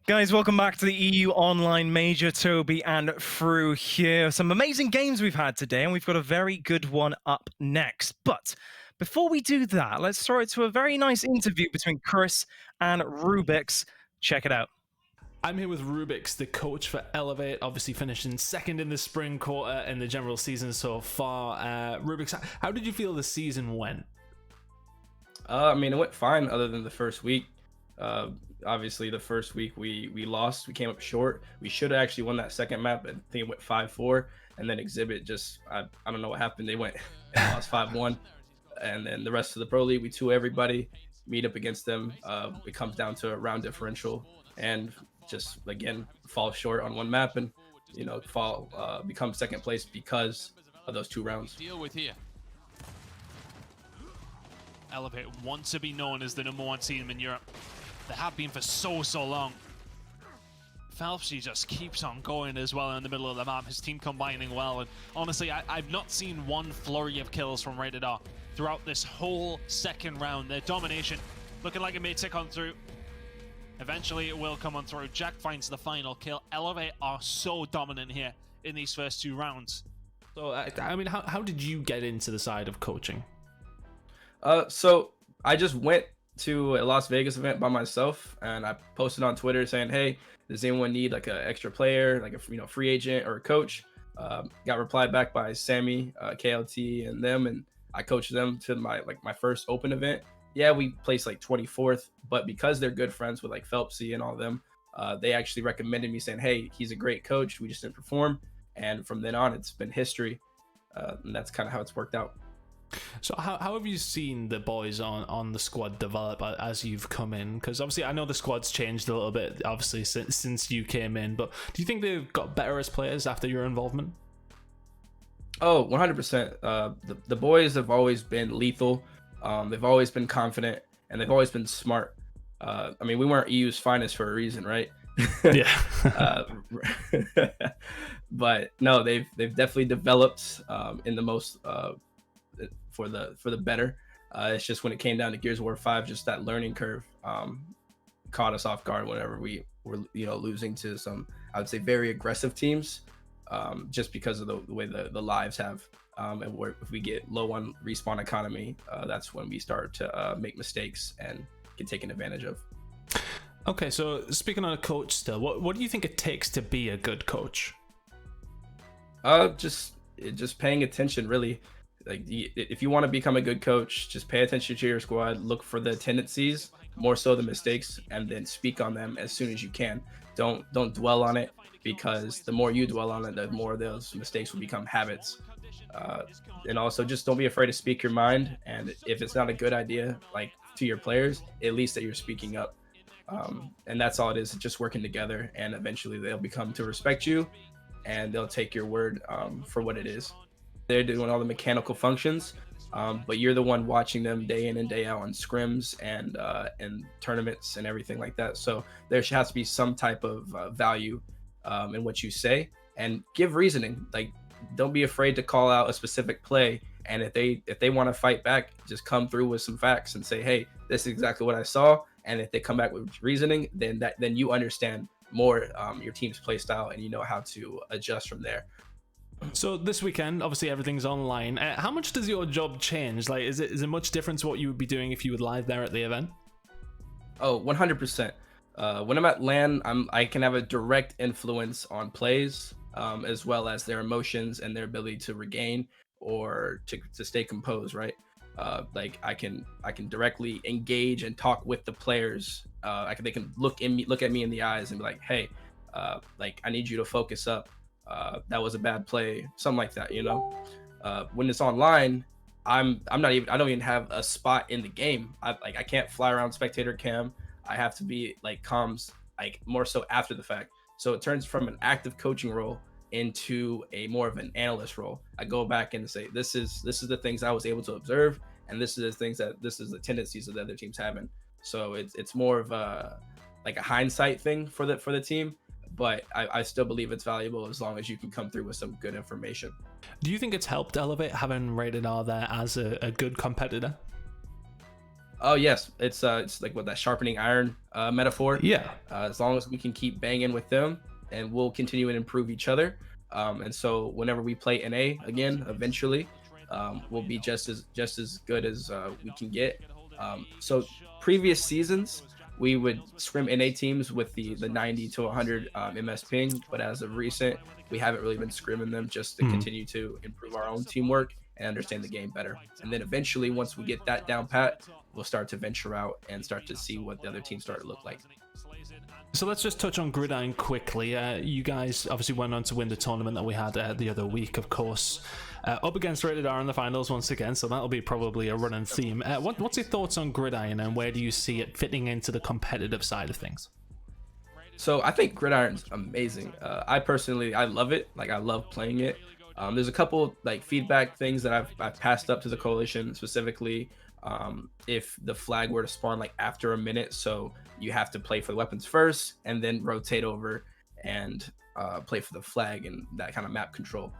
Guys, welcome back to the EU Online Major. Toby and Fru here. Some amazing games we've had today, and we've got a very good one up next. But before we do that, let's throw it to a very nice interview between Chris and Rubix. Check it out. I'm here with Rubix, the coach for Elevate, obviously finishing second in the spring quarter in the general season so far. Rubix, how did you feel the season went? It went fine other than the first week. Obviously, the first week we lost. We came up short. We should have actually won that second map. I think it went 5-4. And then Exhibit just, I don't know what happened. They went and lost 5-1. And then the rest of the Pro League, we 2 everybody, meet up against them. It comes down to a round differential. And just, again, fall short on one map and, become second place because of those 2 rounds. Deal with here. Elevate want to be known as the #1 team in Europe. They have been for so long. Phelpsy just keeps on going as well in the middle of the map. His team combining well, and honestly, I've not seen one flurry of kills from Rated R throughout this whole second round. Their domination looking like it may tick on through. Eventually, it will come on through. Jack finds the final kill. Elevate are so dominant here in these first 2 rounds. So, how did you get into the side of coaching? So I just went to a Las Vegas event by myself, and I posted on Twitter saying, "Hey, does anyone need like an extra player, like a free agent or a coach?" Got replied back by Sammy, KLT, and them, and I coached them to my first open event. Yeah, we placed like 24th, but because they're good friends with like Phelpsy and all of them, they actually recommended me saying, "Hey, he's a great coach. We just didn't perform," and from then on, it's been history, and that's kind of how it's worked out. So how have you seen the boys on the squad develop as you've come in? Because obviously I know the squad's changed a little bit, obviously, since you came in, but do you think they've got better as players after your involvement? Oh, 100%. The boys have always been lethal. They've always been confident, and they've always been smart. We weren't EU's finest for a reason, right? Yeah. But no, they've definitely developed in the most for the better. It's just when it came down to Gears of War 5, just that learning curve caught us off guard whenever we were losing to some, I would say, very aggressive teams, just because of the way the lives have, and if we get low on respawn economy, that's when we start to make mistakes and get taken advantage of. Okay, so speaking on a coach still, what do you think it takes to be a good coach? Just paying attention, really. Like, if you want to become a good coach, just pay attention to your squad, look for the tendencies more so the mistakes, and then speak on them as soon as you can. Don't dwell on it, because the more you dwell on it, the more those mistakes will become habits. And also, just don't be afraid to speak your mind, and if it's not a good idea, like, to your players, at least that you're speaking up. And that's all it is, just working together, and eventually they'll become to respect you, and they'll take your word for what it is. They're doing all the mechanical functions, but you're the one watching them day in and day out on scrims and tournaments and everything like that. So there has to be some type of value in what you say, and give reasoning. Like, don't be afraid to call out a specific play, and if they want to fight back, just come through with some facts and say, "Hey, this is exactly what I saw." And if they come back with reasoning, then you understand more your team's play style, and you know how to adjust from there. So this weekend, obviously everything's online. How much does your job change? Like, is it much different to what you would be doing if you were live there at the event? Oh, 100%. When I'm at LAN, I can have a direct influence on plays, as well as their emotions and their ability to regain or to stay composed, right? Like, I can directly engage and talk with the players. They can look at me in the eyes and be like, "Hey, I need you to focus up. That was a bad play," something like that. When it's online, I don't even have a spot in the game. I can't fly around spectator cam. I have to be like comms, like, more so after the fact. So it turns from an active coaching role into a more of an analyst role. I go back and say, this is the things I was able to observe, and this is the tendencies that the other teams having. So it's more of a hindsight thing for the team. But I still believe it's valuable as long as you can come through with some good information. Do you think it's helped Elevate having Rated R there as a good competitor? Oh yes, it's like what that sharpening iron metaphor. Yeah. As long as we can keep banging with them, and we'll continue and improve each other. And so whenever we play NA again, eventually, we'll be just as good as we can get. So previous seasons, we would scrim NA teams with the 90 to 100 MS ping, but as of recent, we haven't really been scrimming them just to continue to improve our own teamwork and understand the game better. And then eventually, once we get that down pat, we'll start to venture out and start to see what the other teams start to look like. So let's just touch on Gridiron quickly. You guys obviously went on to win the tournament that we had the other week, of course, up against Rated R in the finals once again, so that'll be probably a running theme. What's your thoughts on Gridiron, and where do you see it fitting into the competitive side of things? So I think Gridiron's amazing. I personally, I love it. Like, I love playing it. There's a couple like feedback things that I've passed up to the coalition, specifically if the flag were to spawn like after a minute, so you have to play for the weapons first and then rotate over and play for the flag, and that kind of map control,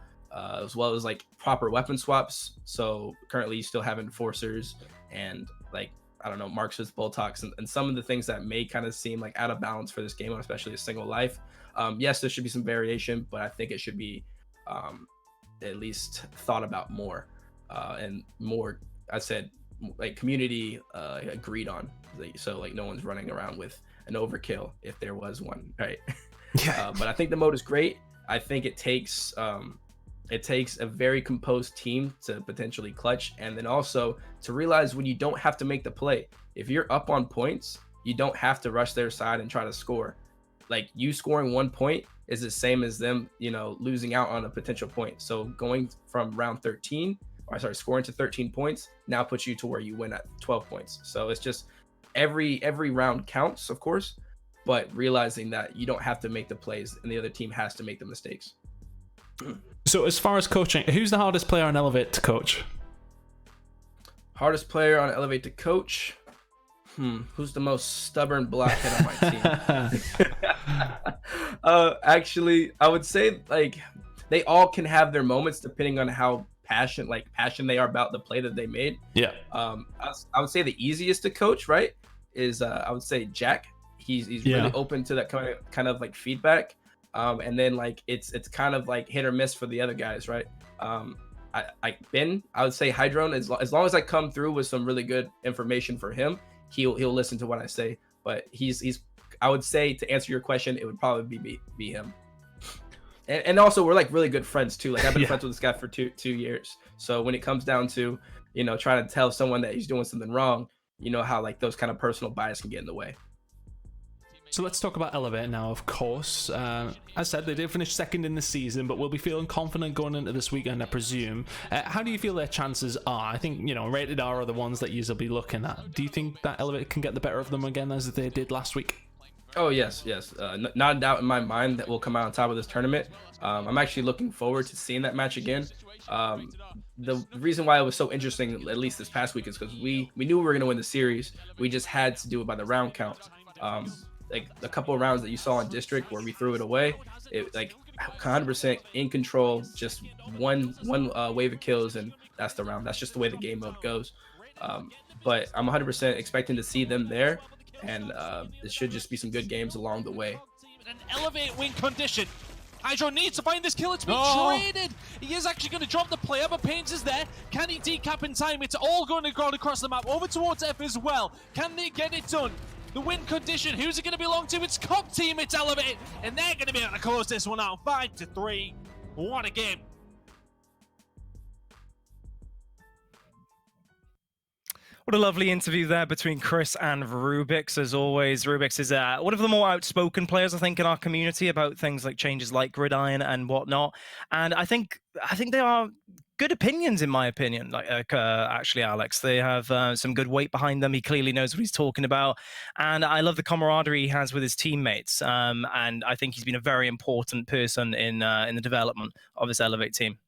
as well as like proper weapon swaps. So currently you still have enforcers and like, I don't know, Marxist Boltox and some of the things that may kind of seem like out of balance for this game, especially a single life. Yes, there should be some variation, but I think it should be at least thought about more, and more, I said, like community agreed on. So like no one's running around with an overkill if there was one, right? Yeah. But I think the mode is great. I think it takes a very composed team to potentially clutch, and then also to realize when you don't have to make the play. If you're up on points, you don't have to rush their side and try to score. Like, you scoring 1 point is the same as them, losing out on a potential point. So going from round 13, scoring to 13 points now puts you to where you win at 12 points. So it's just every round counts, of course, but realizing that you don't have to make the plays and the other team has to make the mistakes. So as far as coaching, who's the hardest player on Elevate to coach? Hardest player on Elevate to coach? Who's the most stubborn blockhead on my team? Actually, I would say like they all can have their moments depending on how passionate they are about the play that they made. Yeah. I would say the easiest to coach, right, is I would say Jack. He's really open to that kind of like feedback. And then like it's kind of like hit or miss for the other guys, right? Ben, I would say Hydron, as long as I come through with some really good information for him, he'll listen to what I say. But he's I would say, to answer your question, it would probably be him. And also we're like really good friends too. Like, I've been friends with this guy for two years. So when it comes down to, trying to tell someone that he's doing something wrong, how like those kind of personal bias can get in the way. So let's talk about Elevate now, of course. As I said, they did finish second in the season, but we'll be feeling confident going into this weekend, I presume. How do you feel their chances are? I think, Rated R are the ones that you'll be looking at. Do you think that Elevate can get the better of them again as they did last week? Oh, yes. Not a doubt in my mind that we'll come out on top of this tournament. I'm actually looking forward to seeing that match again. The reason why it was so interesting, at least this past week, is because we knew we were going to win the series. We just had to do it by the round count. Like a couple of rounds that you saw in District where we threw it away, it like 100% in control, just one wave of kills, and that's the round. That's just the way the game mode goes. But I'm 100% expecting to see them there, and it should just be some good games along the way. An Elevate win condition. Hydro needs to find this kill. It's been traded. He is actually going to drop the player, but Pains is there. Can he decap in time? It's all going to go across the map over towards F as well. Can they get it done? The win condition, who's it going to belong to? It's Cop Team, it's Elevate, and they're going to be able to close this one out 5-3. What a game. What a lovely interview there between Chris and Rubix. As always, Rubix is one of the more outspoken players, I think, in our community about things like changes like Gridiron and whatnot. And I think they are good opinions, in my opinion. Like actually, Alex, they have some good weight behind them. He clearly knows what he's talking about, and I love the camaraderie he has with his teammates. And I think he's been a very important person in the development of this Elevate team.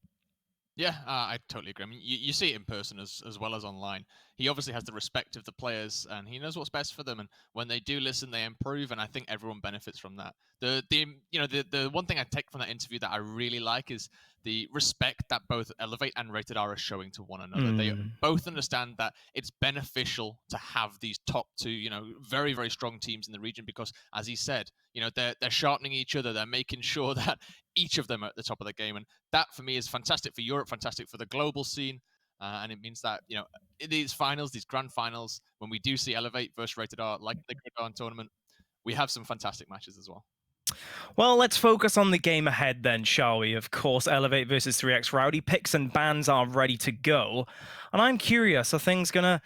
Yeah, I totally agree. I mean, you see it in person as well as online. he obviously has the respect of the players, and he knows what's best for them. And when they do listen, they improve, and I think everyone benefits from that. The one thing I take from that interview that I really like is the respect that both Elevate and Rated R are showing to one another. They both understand that it's beneficial to have these top two, very, very strong teams in the region because, as he said, they're sharpening each other. They're making sure that each of them are at the top of the game. And that, for me, is fantastic for Europe, fantastic for the global scene. And it means that, in these finals, these grand finals, when we do see Elevate versus Rated R, like the Gridiron tournament, we have some fantastic matches as well. Well, let's focus on the game ahead then, shall we? Of course, Elevate versus 3xRowdy. Picks and bans are ready to go. And I'm curious, are things going to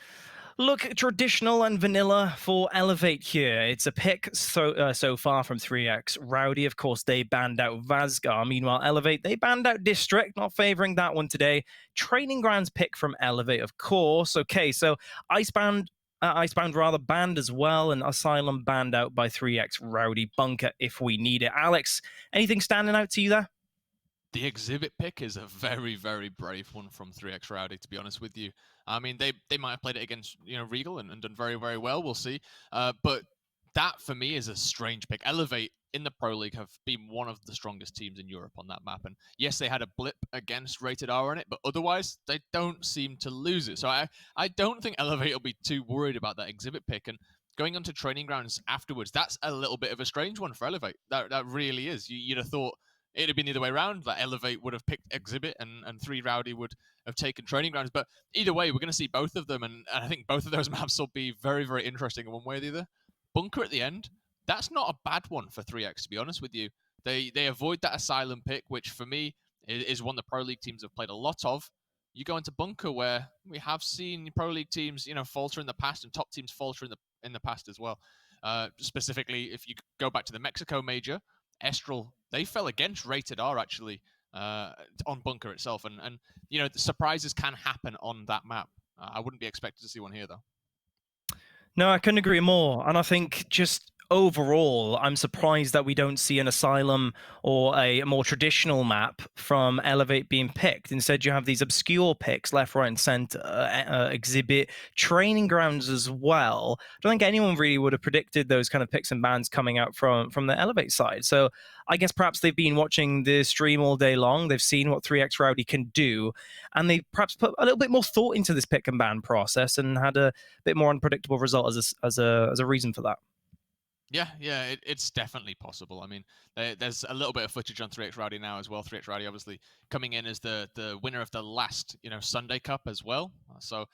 look traditional and vanilla for Elevate here? It's a pick so far from 3xRowdy. Of course, they banned out Vazgar. Meanwhile, Elevate, they banned out District, not favoring that one today. Training Grounds pick from Elevate, of course. Okay, so Icebound banned as well, and Asylum banned out by 3xRowdy. Bunker if we need it. Alex, anything standing out to you there? The exhibit pick is a very, very brave one from 3xRowdy, to be honest with you. I mean, they might have played it against Regal and done very, very well. We'll see. But that, for me, is a strange pick. Elevate in the Pro League have been one of the strongest teams in Europe on that map. And yes, they had a blip against Rated R on it, but otherwise, they don't seem to lose it. So I don't think Elevate will be too worried about that exhibit pick. And going on to Training Grounds afterwards, that's a little bit of a strange one for Elevate. That really is. You'd have thought it'd have been the other way around, that Elevate would have picked Exhibit and 3xRowdy would have taken Training Grounds. But either way, we're going to see both of them, and I think both of those maps will be very, very interesting in one way or the other. Bunker at the end, that's not a bad one for 3x, to be honest with you. They avoid that Asylum pick, which for me is one the Pro League teams have played a lot of. You go into Bunker, where we have seen Pro League teams, falter in the past, and top teams falter in the past as well. Specifically, if you go back to the Mexico Major, Estral, they fell against Rated R actually on Bunker itself, and the surprises can happen on that map. I wouldn't be expected to see one here though. No, I couldn't agree more. And I think just overall, I'm surprised that we don't see an Asylum or a more traditional map from Elevate being picked. Instead, you have these obscure picks left, right, and center, Exhibit, Training Grounds as well. I don't think anyone really would have predicted those kind of picks and bans coming out from the Elevate side. So I guess perhaps they've been watching the stream all day long. They've seen what 3xRowdy can do, and they perhaps put a little bit more thought into this pick and ban process and had a bit more unpredictable result as a reason for that. Yeah, it's definitely possible. I mean, there's a little bit of footage on 3xRowdy now as well. 3xRowdy obviously coming in as the winner of the last, Sunday Cup as well. So,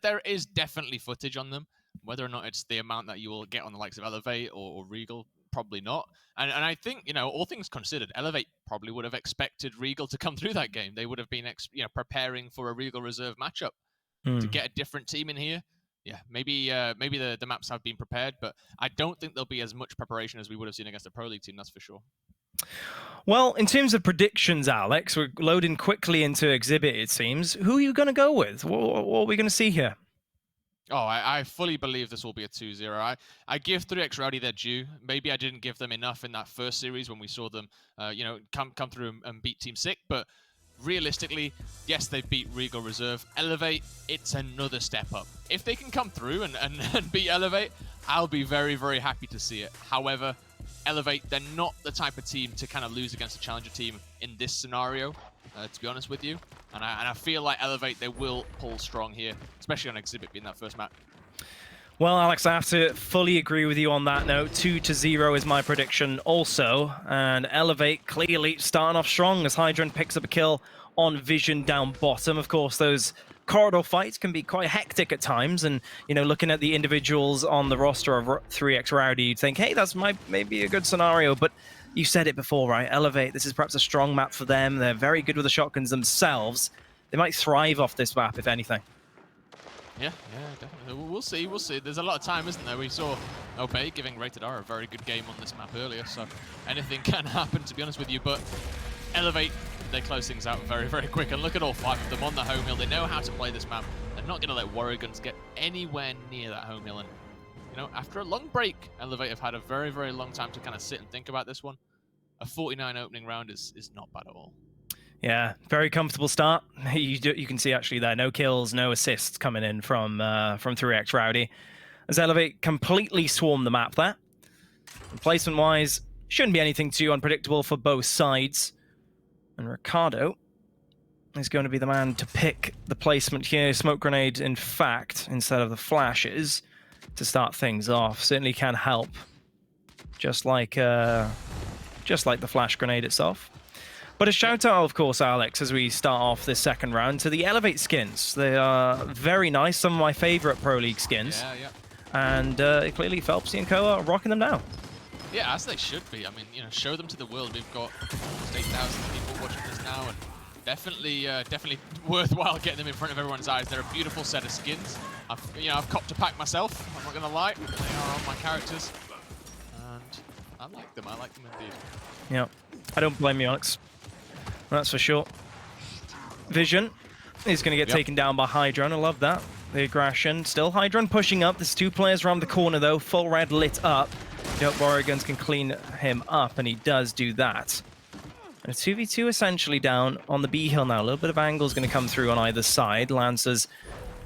there is definitely footage on them. Whether or not it's the amount that you will get on the likes of Elevate or Regal, probably not. And I think, all things considered, Elevate probably would have expected Regal to come through that game. They would have been, preparing for a Regal reserve matchup to get a different team in here. Yeah, maybe the maps have been prepared, but I don't think there'll be as much preparation as we would have seen against a Pro League team, that's for sure. Well, in terms of predictions, Alex, we're loading quickly into Exhibit, it seems. Who are you going to go with? What are we going to see here? Oh, I fully believe this will be a 2-0. I give 3xRowdy their due. Maybe I didn't give them enough in that first series when we saw them, come through and beat Team Sick, but realistically, yes, they've beat Regal Reserve. Elevate, it's another step up. If they can come through and beat Elevate, I'll be very, very happy to see it. However, Elevate, they're not the type of team to kind of lose against a challenger team in this scenario, to be honest with you. And I feel like Elevate, they will pull strong here, especially on Exhibit being that first map. Well, Alex, I have to fully agree with you on that note. 2-0 is my prediction also. And Elevate clearly starting off strong as Hydran picks up a kill on Vision down bottom. Of course, those corridor fights can be quite hectic at times. And, looking at the individuals on the roster of 3xRowdy, you'd think, hey, that's maybe a good scenario. But you said it before, right? Elevate, this is perhaps a strong map for them. They're very good with the shotguns themselves. They might thrive off this map, if anything. Yeah, definitely. We'll see. There's a lot of time, isn't there? We saw Obey giving Rated R a very good game on this map earlier, so anything can happen, to be honest with you. But Elevate, they close things out very, very quick. And look at all 5 of them on the home hill. They know how to play this map. They're not going to let Warrior Guns get anywhere near that home hill. And, after a long break, Elevate have had a very, very long time to kind of sit and think about this one. A 49 opening round is not bad at all. Yeah, very comfortable start. You can see actually there, no kills, no assists coming in from 3xRowdy. As Elevate completely swarm the map there. Placement-wise, shouldn't be anything too unpredictable for both sides. And Ricardo is going to be the man to pick the placement here. Smoke grenade, in fact, instead of the flashes, to start things off. Certainly can help, just like the flash grenade itself. But a shout out, of course, Alex, as we start off this second round, to the Elevate skins. They are very nice, some of my favorite Pro League skins. Yeah. And clearly Phelpsy and co are rocking them now. Yeah, as they should be. I mean, you know, show them to the world. We've got almost 8,000 people watching this now, and definitely worthwhile getting them in front of everyone's eyes. They're a beautiful set of skins. I've copped a pack myself. I'm not gonna lie. They are on my characters, and I like them. I like them indeed. Yeah, I don't blame you, Alex. That's for sure. Vision is going to get taken down by Hydron. I love that. The aggression. Still Hydron pushing up. There's two players around the corner, though. Full red lit up. Dope Warrior Guns can clean him up, and he does do that. And a 2v2 essentially down on the B hill now. A little bit of angle is going to come through on either side. Lancers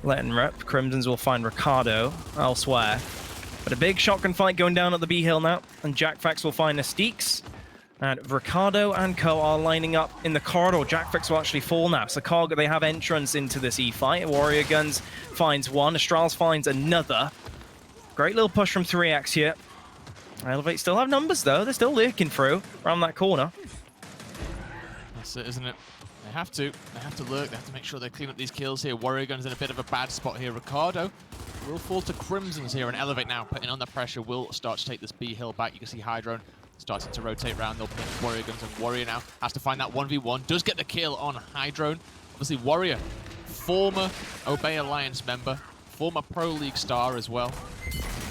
letting rip. Crimsons will find Ricardo elsewhere. But a big shotgun fight going down at the B hill now. And Jackfax will find Astiques. And Ricardo and co are lining up in the corridor. Jackfax will actually fall now. So Cargo, they have entrance into this E-fight. Warrior Guns finds one. Astrals finds another. Great little push from 3x here. Elevate still have numbers, though. They're still lurking through around that corner. That's it, isn't it? They have to. They have to lurk. They have to make sure they clean up these kills here. Warrior Gun's in a bit of a bad spot here. Ricardo will fall to Crimsons here, and Elevate now putting on the pressure will start to take this B hill back. You can see Hydron starting to rotate around. They'll pin Warrior Guns, and Warrior now has to find that 1v1. Does get the kill on Hydron. Obviously, Warrior, former Obey Alliance member, former Pro League star as well.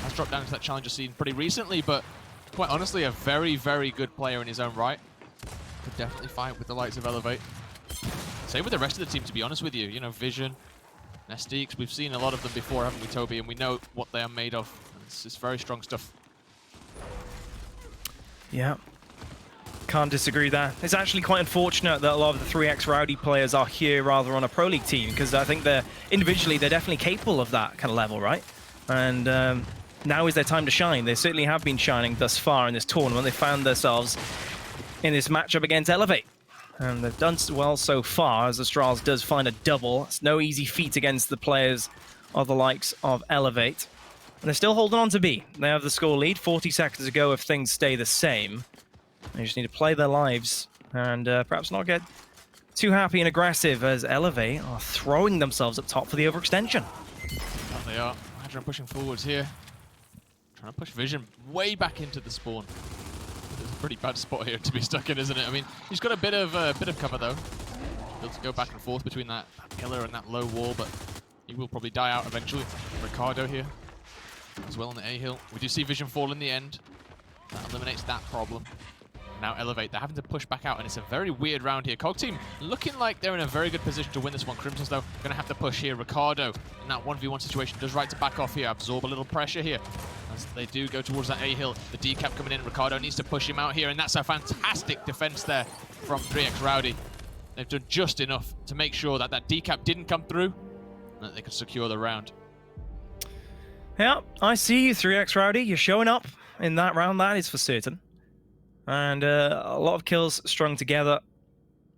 Has dropped down to that challenger scene pretty recently, but quite honestly, a very, very good player in his own right. Could definitely fight with the likes of Elevate. Same with the rest of the team, to be honest with you. You know, Vision, Astiques, we've seen a lot of them before, haven't we, Toby? And we know what they are made of. It's very strong stuff. Yeah, can't disagree there. It's actually quite unfortunate that a lot of the 3xRowdy players are here rather on a Pro League team, because I think they're definitely capable of that kind of level, right? And now is their time to shine. They certainly have been shining thus far in this tournament. They found themselves in this matchup against Elevate, and they've done well so far, as Astrals does find a double. It's no easy feat against the players of the likes of Elevate. And they're still holding on to B. They have the score lead, 40 seconds to go if things stay the same. They just need to play their lives and perhaps not get too happy and aggressive, as Elevate are throwing themselves up top for the overextension. Oh, they are. Hydron pushing forwards here. Trying to push Vision way back into the spawn. It's a pretty bad spot here to be stuck in, isn't it? I mean, he's got a bit of cover, though. Able to go back and forth between that pillar and that low wall, but he will probably die out eventually. Ricardo here as well on the A-hill. We do see Vision fall in the end. That eliminates that problem. Now Elevate, they're having to push back out, and it's a very weird round here. Cog team looking like they're in a very good position to win this one. Crimsons, though, going to have to push here. Ricardo in that 1v1 situation does right to back off here, absorb a little pressure here. As they do go towards that A-hill, the decap coming in. Ricardo needs to push him out here, and that's a fantastic defense there from 3xRowdy. They've done just enough to make sure that that decap didn't come through, and that they could secure the round. Yeah, I see you, 3xRowdy. You're showing up in that round, that is for certain. And a lot of kills strung together,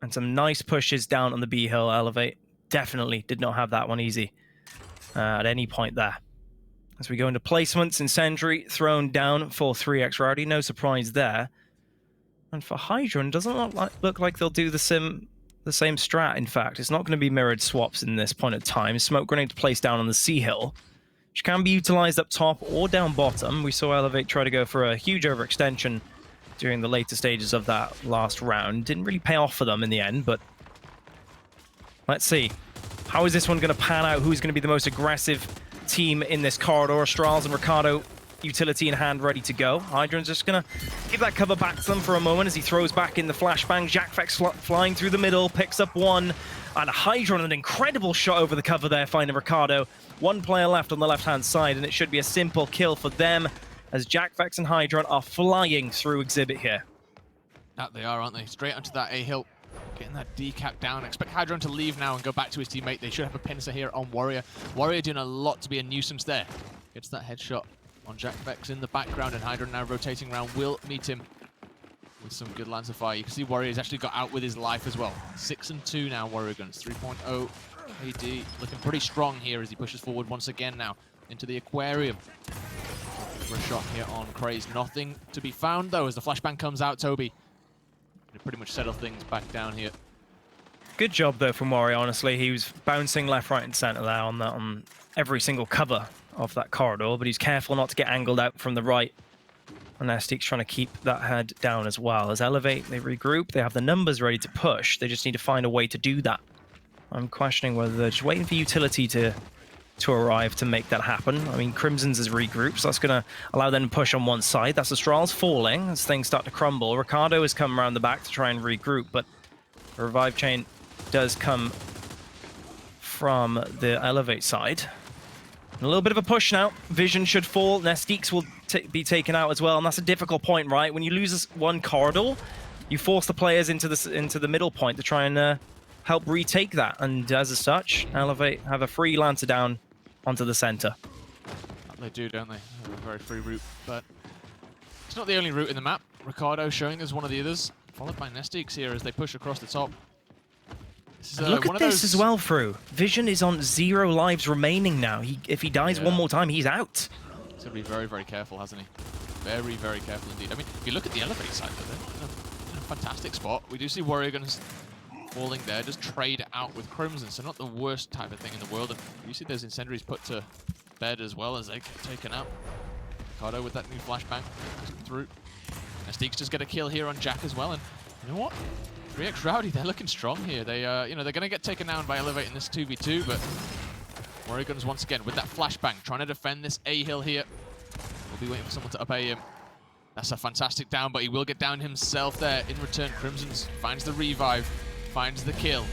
and some nice pushes down on the B hill. Elevate definitely did not have that one easy at any point there. As we go into placements, Incendiary thrown down for 3xRowdy. No surprise there. And for Hydron, doesn't look like they'll do the same strat, in fact. It's not going to be mirrored swaps in this point of time. Smoke grenade placed down on the C hill, which can be utilized up top or down bottom. We saw Elevate try to go for a huge overextension during the later stages of that last round. Didn't really pay off for them in the end, but let's see. How is this one going to pan out? Who's going to be the most aggressive team in this corridor? Astrals and Ricardo, utility in hand, ready to go. Hydron's just going to give that cover back to them for a moment as he throws back in the flashbang. Jackfax flying through the middle, picks up one, and Hydron, an incredible shot over the cover there, finding Ricardo. One player left on the left-hand side, and it should be a simple kill for them, as Jackfax and Hydron are flying through Exhibit here. That they are, aren't they? Straight onto that A-hill. Getting that decap down. Expect Hydron to leave now and go back to his teammate. They should have a pincer here on Warrior. Warrior doing a lot to be a nuisance there. Gets that headshot on Jack Vex in the background, and Hydron now rotating around will meet him with some good lines of fire. You can see Warrior's actually got out with his life as well. 6-2 now, Warrior Guns. 3.0 AD looking pretty strong here as he pushes forward once again now into the aquarium. For a shot here on Craze. Nothing to be found though as the flashbang comes out, Toby. They pretty much settle things back down here. Good job though from Warrior, honestly. He was bouncing left, right and center there on every single cover of that corridor, but he's careful not to get angled out from the right. And Nestic's trying to keep that head down as well. As Elevate, they regroup, they have the numbers ready to push. They just need to find a way to do that. I'm questioning whether they're just waiting for utility to arrive to make that happen. I mean, Crimson's is regrouped, so that's going to allow them to push on one side. That's Astral's falling as things start to crumble. Ricardo has come around the back to try and regroup, but the revive chain does come from the Elevate side. And a little bit of a push now. Vision should fall. Nestiques will be taken out as well, and that's a difficult point, right? When you lose this one corridor, you force the players into the middle point to try and help retake that. And as such, Elevate have a free Lancer down onto the center. They do, don't they? They have a very free route, but it's not the only route in the map. Ricardo showing as one of the others, followed by Nestiques here as they push across the top. This is, look at this as well, Fru. Vision is on 0 lives remaining now. If he dies one more time, he's out. He's going to be very, very careful, hasn't he? Very, very careful indeed. I mean, if you look at the Elevate side, they're in a fantastic spot. We do see Warrior Guns falling there, just trade out with Crimson, so not the worst type of thing in the world. And you see those incendiaries put to bed as well as they get taken out. Ricardo with that new flashbang through. Nestiques just get a kill here on Jack as well, and you know what? 3xRowdy, they're looking strong here. They, you know, they're going to get taken down by Elevate in this 2v2, but Warrior Guns once again with that flashbang, trying to defend this A hill here. We'll be waiting for someone to up A him. That's a fantastic down, but he will get down himself there. In return, Crimson's finds the revive, finds the kill.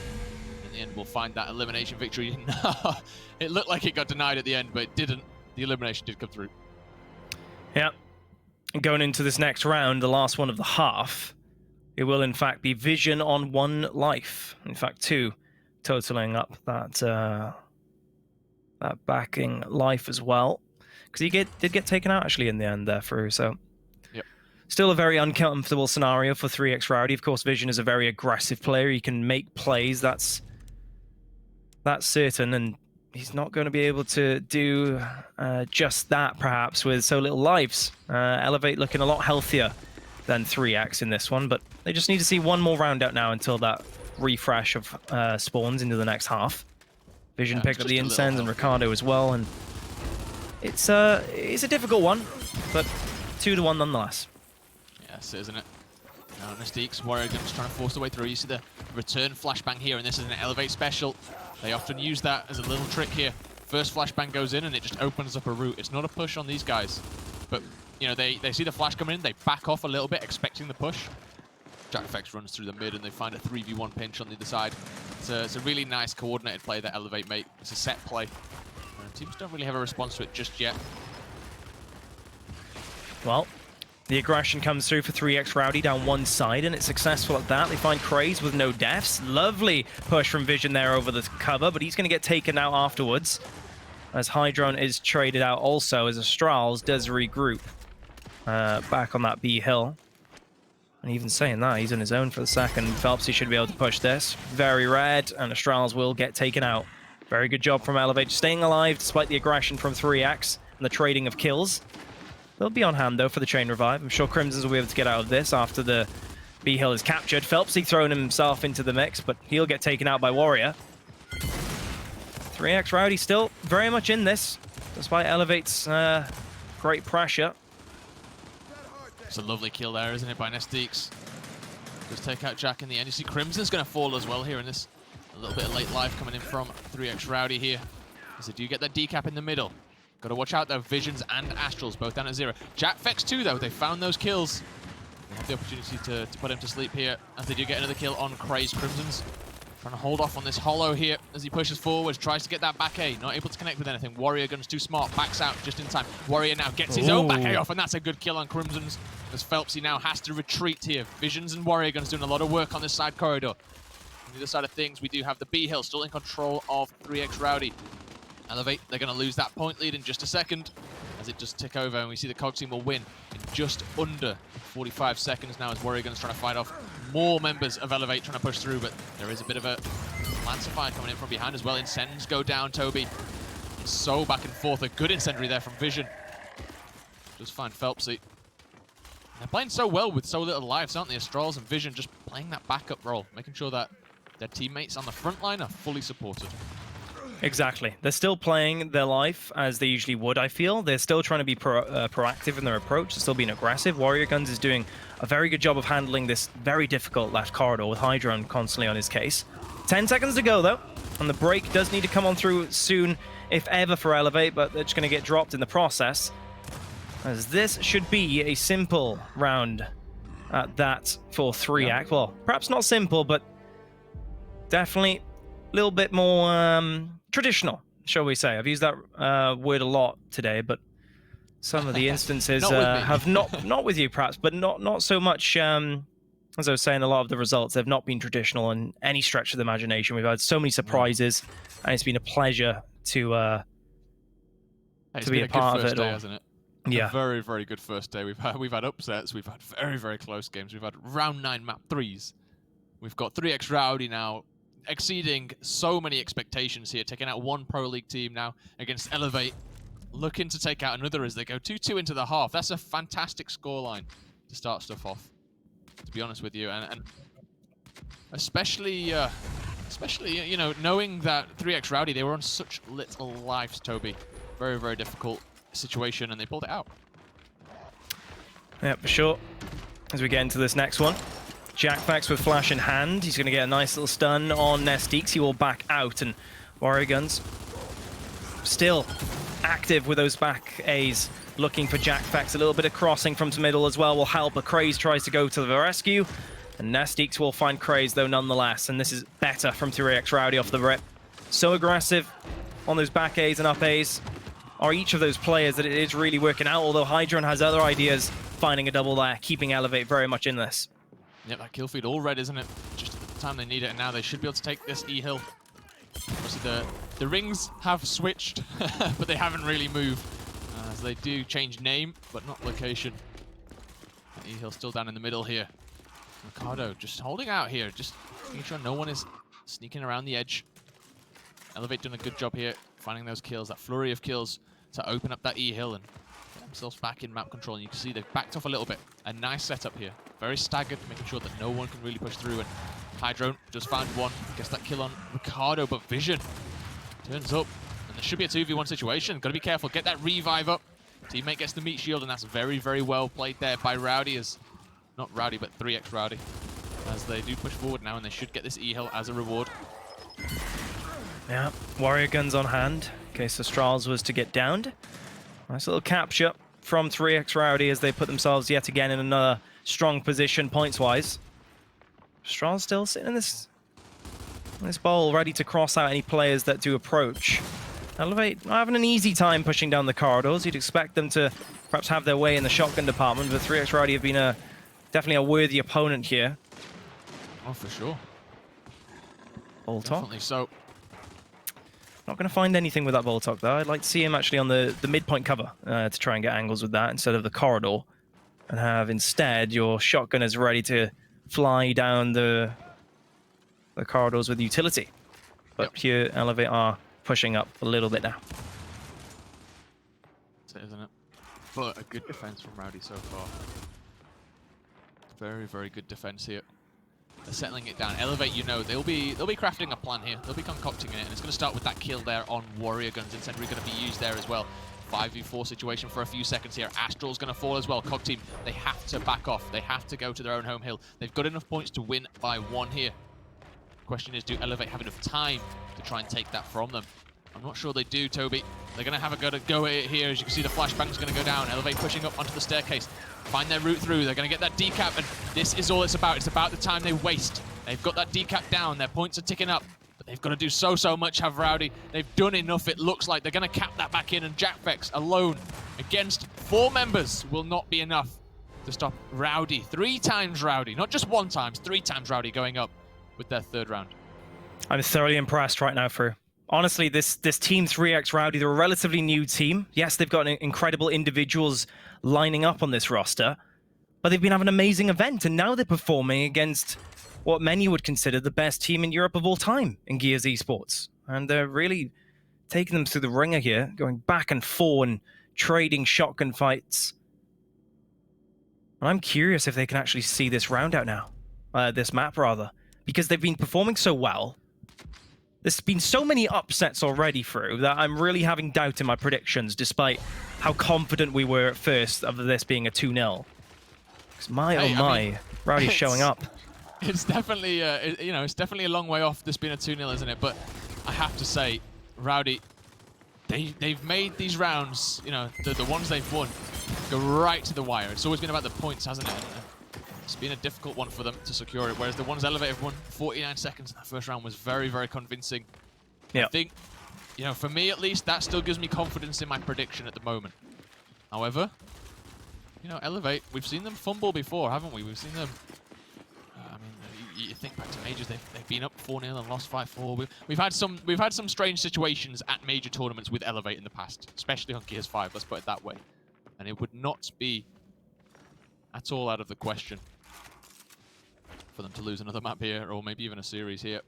In the end, we'll find that elimination victory. No, it looked like it got denied at the end, but it didn't. The elimination did come through. Yeah. And going into this next round, the last one of the half, it will in fact be Vision on 1 life. In fact, 2, totaling up that that backing life as well. Because he did get taken out actually in the end there through, so. Yep. Still a very uncomfortable scenario for 3xRowdy. Of course, Vision is a very aggressive player. He can make plays, that's certain, and he's not going to be able to do just that, perhaps, with so little lives. Elevate looking a lot healthier than 3x in this one, but they just need to see one more round out now until that refresh of spawns into the next half. Vision picked up the Incense and Ricardo as well, and it's a difficult one, but 2-1 nonetheless. Yes, isn't it? Now Nestiques, Warrior Guns trying to force their way through. You see the return flashbang here, and this is an Elevate special. They often use that as a little trick here. First flashbang goes in, and it just opens up a route. It's not a push on these guys, but you know, they see the flash coming in, they back off a little bit, expecting the push. Jack Vex runs through the mid, and they find a 3v1 pinch on the other side. It's a really nice coordinated play that Elevate make. It's a set play. Teams don't really have a response to it just yet. Well, the aggression comes through for 3xRowdy down one side, and it's successful at that. They find Craze with no deaths. Lovely push from Vision there over the cover, but he's going to get taken out afterwards. As Hydron is traded out also, as Astrals does regroup back on that B hill. And even saying that, he's on his own for the second. Phelpsy should be able to push this. Very red, and Astrals will get taken out. Very good job from Elevate, staying alive despite the aggression from 3x and the trading of kills. They'll be on hand, though, for the chain revive. I'm sure Crimsons will be able to get out of this after the B hill is captured. Phelpsy throwing himself into the mix, but he'll get taken out by Warrior. 3xRowdy still very much in this, despite Elevate's great pressure. It's a lovely kill there, isn't it, by Nestiques? Just take out Jack in the end. You see Crimson's going to fall as well here in this. A little bit of late life coming in from 3xRowdy here. As they do get that decap in the middle. Got to watch out though, Visions and Astrals both down at 0. Jack Vex too though, they found those kills. They have the opportunity to put him to sleep here as they do get another kill on Craze Crimsons. Trying to hold off on this Hollow here as he pushes forward, tries to get that back A, not able to connect with anything. Warrior Gun's too smart, backs out just in time. Warrior now gets his own back A off, and that's a good kill on Crimsons. as Phelpsy now has to retreat here. Visions and Warrior Guns doing a lot of work on this side corridor. On the other side of things, we do have the B Hill still in control of 3xRowdy. Elevate, they're going to lose that point lead in just a second as it does tick over, and we see the COG team will win in just under 45 seconds now as Warrior Guns trying to fight off more members of Elevate trying to push through, but there is a bit of a Lancer fire coming in from behind as well. Incends go down, Toby. It's so back and forth. A good incendiary there from Vision. Just find Phelpsy. They're playing so well with so little lives, aren't they? Astrals and Vision just playing that backup role, making sure that their teammates on the front line are fully supported. Exactly. They're still playing their life as they usually would, I feel. They're still trying to be proactive in their approach. They're still being aggressive. Warrior Guns is doing a very good job of handling this very difficult left corridor with Hydron constantly on his case. 10 seconds to go, though. And the break does need to come on through soon, if ever, for Elevate, but they're just going to get dropped in the process. As this should be a simple round at that for 3x. Well, perhaps not simple, but definitely a little bit more traditional, shall we say. I've used that word a lot today, but some of the instances have not with you perhaps, but not so much. As I was saying, a lot of the results have not been traditional in any stretch of the imagination. We've had so many surprises, and it's been a pleasure to be a part of it all. Hasn't it? Yeah, a very, very good first day. We've had upsets. We've had very, very close games. We've had round 9 map 3s. We've got 3xRowdy now, exceeding so many expectations here, taking out one Pro League team now against Elevate, looking to take out another as they go 2-2 into the half. That's a fantastic scoreline to start stuff off, to be honest with you, and especially you know, knowing that 3xRowdy, they were on such little lives, Toby. Very, very difficult situation, and they pulled it out. Yeah, for sure. As we get into this next one, Jackfax with flash in hand. He's going to get a nice little stun on Nesteeks. He will back out, and Warrior Guns still active with those back A's, looking for Jackfax. A little bit of crossing from the middle as well will help, but Craze tries to go to the rescue, and Nesteeks will find Craze though nonetheless, and this is better from 3xRowdy off the rip. So aggressive on those back A's and up A's are each of those players that it is really working out, although Hydron has other ideas, finding a double there, keeping Elevate very much in this. Yep, that kill feed all red, isn't it? Just at the time they need it, and now they should be able to take this E-Hill. Obviously the rings have switched, but they haven't really moved, as they do change name, but not location. E-Hill still down in the middle here. Ricardo just holding out here, just making sure no one is sneaking around the edge. Elevate doing a good job here, finding those kills, that flurry of kills to open up that E-Hill and get themselves back in map control. And you can see they've backed off a little bit. A nice setup here. Very staggered, making sure that no one can really push through. And Hydron just found one, gets that kill on Ricardo, but Vision turns up. And there should be a 2v1 situation. Got to be careful, get that revive up. Teammate gets the meat shield, and that's very, very well played there by Rowdy, as not Rowdy, but 3xRowdy, as they do push forward now, and they should get this E-Hill as a reward. Yeah, Warrior Guns on hand in case Astrals was to get downed. Nice little capture from 3xRowdy as they put themselves yet again in another strong position points-wise. Astrals still sitting in this bowl, ready to cross out any players that do approach. Elevate not having an easy time pushing down the corridors. You'd expect them to perhaps have their way in the shotgun department, but 3xRowdy have been definitely a worthy opponent here. Oh, for sure. Boltok. Definitely so. Not going to find anything with that Boltok, though. I'd like to see him actually on the midpoint cover to try and get angles with that instead of the corridor, and have instead your shotgunners ready to fly down the corridors with utility. But Yep. here, Elevate are pushing up a little bit now. That's it, isn't it? But a good defense from Rowdy so far. Very, very good defense here. They're settling it down. Elevate, you know, they'll be crafting a plan here. They'll be concocting it, and it's going to start with that kill there on Warrior Guns. Incendiary going to be used there as well. 5v4 situation for a few seconds here. Astral's going to fall as well. COG team, they have to back off. They have to go to their own home hill. They've got enough points to win by 1 here. Question is, do Elevate have enough time to try and take that from them? I'm not sure they do, Toby. They're going to have a go at it here. As you can see, the flashbang's going to go down. Elevate pushing up onto the staircase. Find their route through. They're going to get that decap, and this is all it's about. It's about the time they waste. They've got that decap down. Their points are ticking up, but they've got to do so much, have Rowdy. They've done enough, it looks like. They're going to cap that back in, and Jackfax alone against 4 members will not be enough to stop Rowdy. 3 times Rowdy. Not just 1 time, 3 times Rowdy going up with their 3rd round. I'm thoroughly impressed right now, Fru. Honestly, this team 3xRowdy, they're a relatively new team. Yes, they've got incredible individuals lining up on this roster, but they've been having an amazing event, and now they're performing against what many would consider the best team in Europe of all time in Gears Esports. And they're really taking them through the ringer here, going back and forth and trading shotgun fights. And I'm curious if they can actually see this round out now, this map rather, because they've been performing so well. There's been so many upsets already through that I'm really having doubt in my predictions, despite how confident we were at first of this being a 2-0. Because I mean, Rowdy's showing up. It's definitely, you know, it's definitely a long way off this being a 2-0, isn't it? But I have to say, Rowdy, they've made these rounds, you know, the ones they've won, go right to the wire. It's always been about the points, hasn't it? It's been a difficult one for them to secure it, whereas the ones Elevate have won 49 seconds in that first round was very, very convincing. Yeah. I think, you know, for me at least, that still gives me confidence in my prediction at the moment. However, you know, Elevate, we've seen them fumble before, haven't we? We've seen them, I mean, you think back to majors, they've been up 4-0 and lost 5-4. We've had some strange situations at major tournaments with Elevate in the past, especially on Gears 5, let's put it that way. And it would not be at all out of the question for them to lose another map here, or maybe even a series here.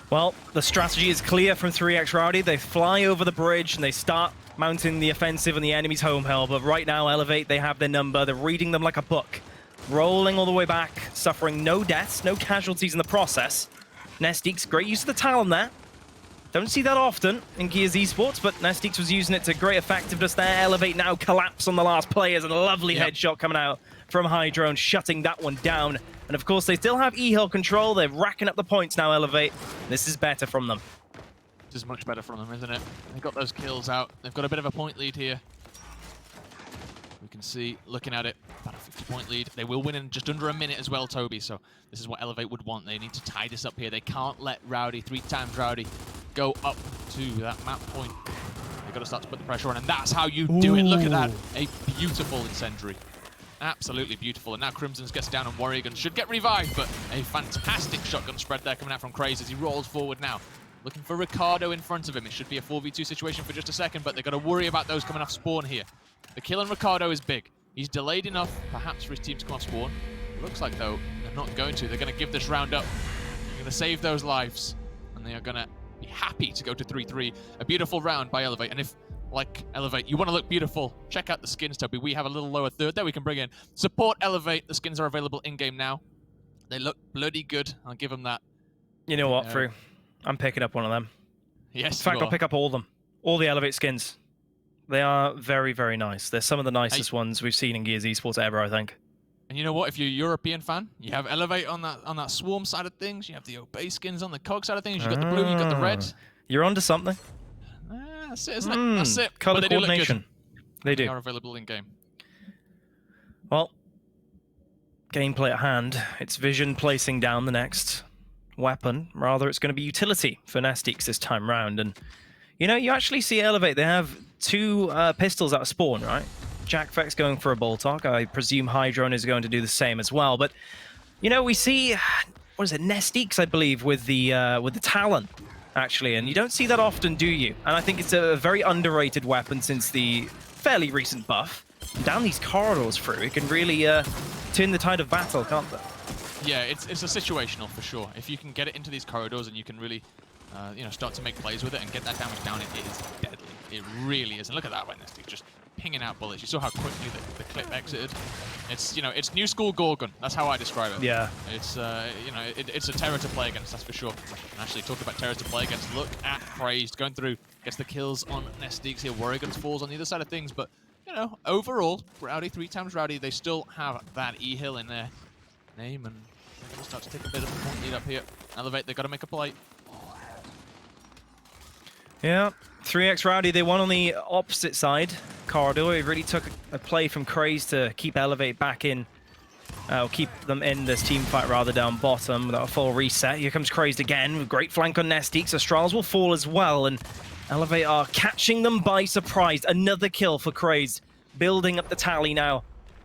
Well, the strategy is clear from 3xRowdy. They fly over the bridge and they start mounting the offensive on the enemy's home hill. But right now, Elevate, they have their number. They're reading them like a book. Rolling all the way back, suffering no deaths, no casualties in the process. Nestiques, great use of the Talon there. Don't see that often in Gears Esports, but Nestiques was using it to great effectiveness there. Elevate now collapse on the last players, and a lovely headshot coming out from Hydrone, shutting that one down. And of course, they still have E-Hill control. They're racking up the points now, Elevate. This is better from them. This is much better from them, isn't it? They've got those kills out. They've got a bit of a point lead here. We can see, looking at it, about a 50-point lead. They will win in just under a minute as well, Toby. So this is what Elevate would want. They need to tie this up here. They can't let Rowdy, 3 times Rowdy, go up to that map point. They've got to start to put the pressure on, and that's how you do it. Look at that. A beautiful Incendiary. Absolutely beautiful. And now Crimson's gets down, and Warrigan should get revived, but a fantastic shotgun spread there coming out from Craze as he rolls forward now. Looking for Ricardo in front of him. It should be a 4v2 situation for just a second, but they've got to worry about those coming off spawn here. The kill on Ricardo is big. He's delayed enough, perhaps, for his team to come off spawn. Looks like, though, they're not going to. They're going to give this round up. They're going to save those lives, and they are going to be happy to go to 3-3. A beautiful round by Elevate, and if, like Elevate, you want to look beautiful, check out the skins, Toby. We have a little lower third there we can bring in. Support Elevate. The skins are available in-game now. They look bloody good. I'll give them that. You know what, Fru? I'm picking up one of them. Yes, in fact, I'll pick up all of them. All the Elevate skins. They are very, very nice. They're some of the nicest ones we've seen in Gears Esports ever, I think. And you know what? If you're a European fan, you have Elevate on that Swarm side of things. You have the Obey skins on the COG side of things. You've got the blue, you've got the red. You're onto something. That's it, isn't it? That's it. Color coordination. They do. They are available in-game. Well, gameplay at hand. It's Vision placing down the next weapon. Rather, it's going to be utility for Nestiques this time round. And, you know, you actually see Elevate. They have 2 pistols out of spawn, right? Jackfex going for a Boltok. I presume Hydrone is going to do the same as well. But, you know, we see, what is it, Nestiques, I believe, with the Talon, actually. And you don't see that often, do you? And I think it's a very underrated weapon since the fairly recent buff. Down these corridors through, it can really turn the tide of battle, can't it? Yeah, it's a situational for sure. If you can get it into these corridors and you can really, you know, start to make plays with it and get that damage down, it is deadly. It really is. And look at that, Nestic just pinging out bullets. You saw how quickly the clip exited. It's, you know, it's new school Gorgon. That's how I describe it. Yeah. It's, you know, it's a terror to play against, that's for sure. And actually, talking about terror to play against, look at Crazed going through, gets the kills on Nestiques here. Warrigan's falls on the other side of things, but, you know, overall, Rowdy, 3 times Rowdy, they still have that E-Hill in their name, and they'll start to take a bit of a point lead up here. Elevate, they've got to make a play. Yeah, 3xRowdy, they won on the opposite side. Corridor, it really took a play from Craze to keep Elevate back in, keep them in this team fight rather down bottom without a full reset. Here comes Crazed again with great flank on Nestiques. Astrals will fall as well, and Elevate are catching them by surprise. Another kill for Crazed. building up the tally now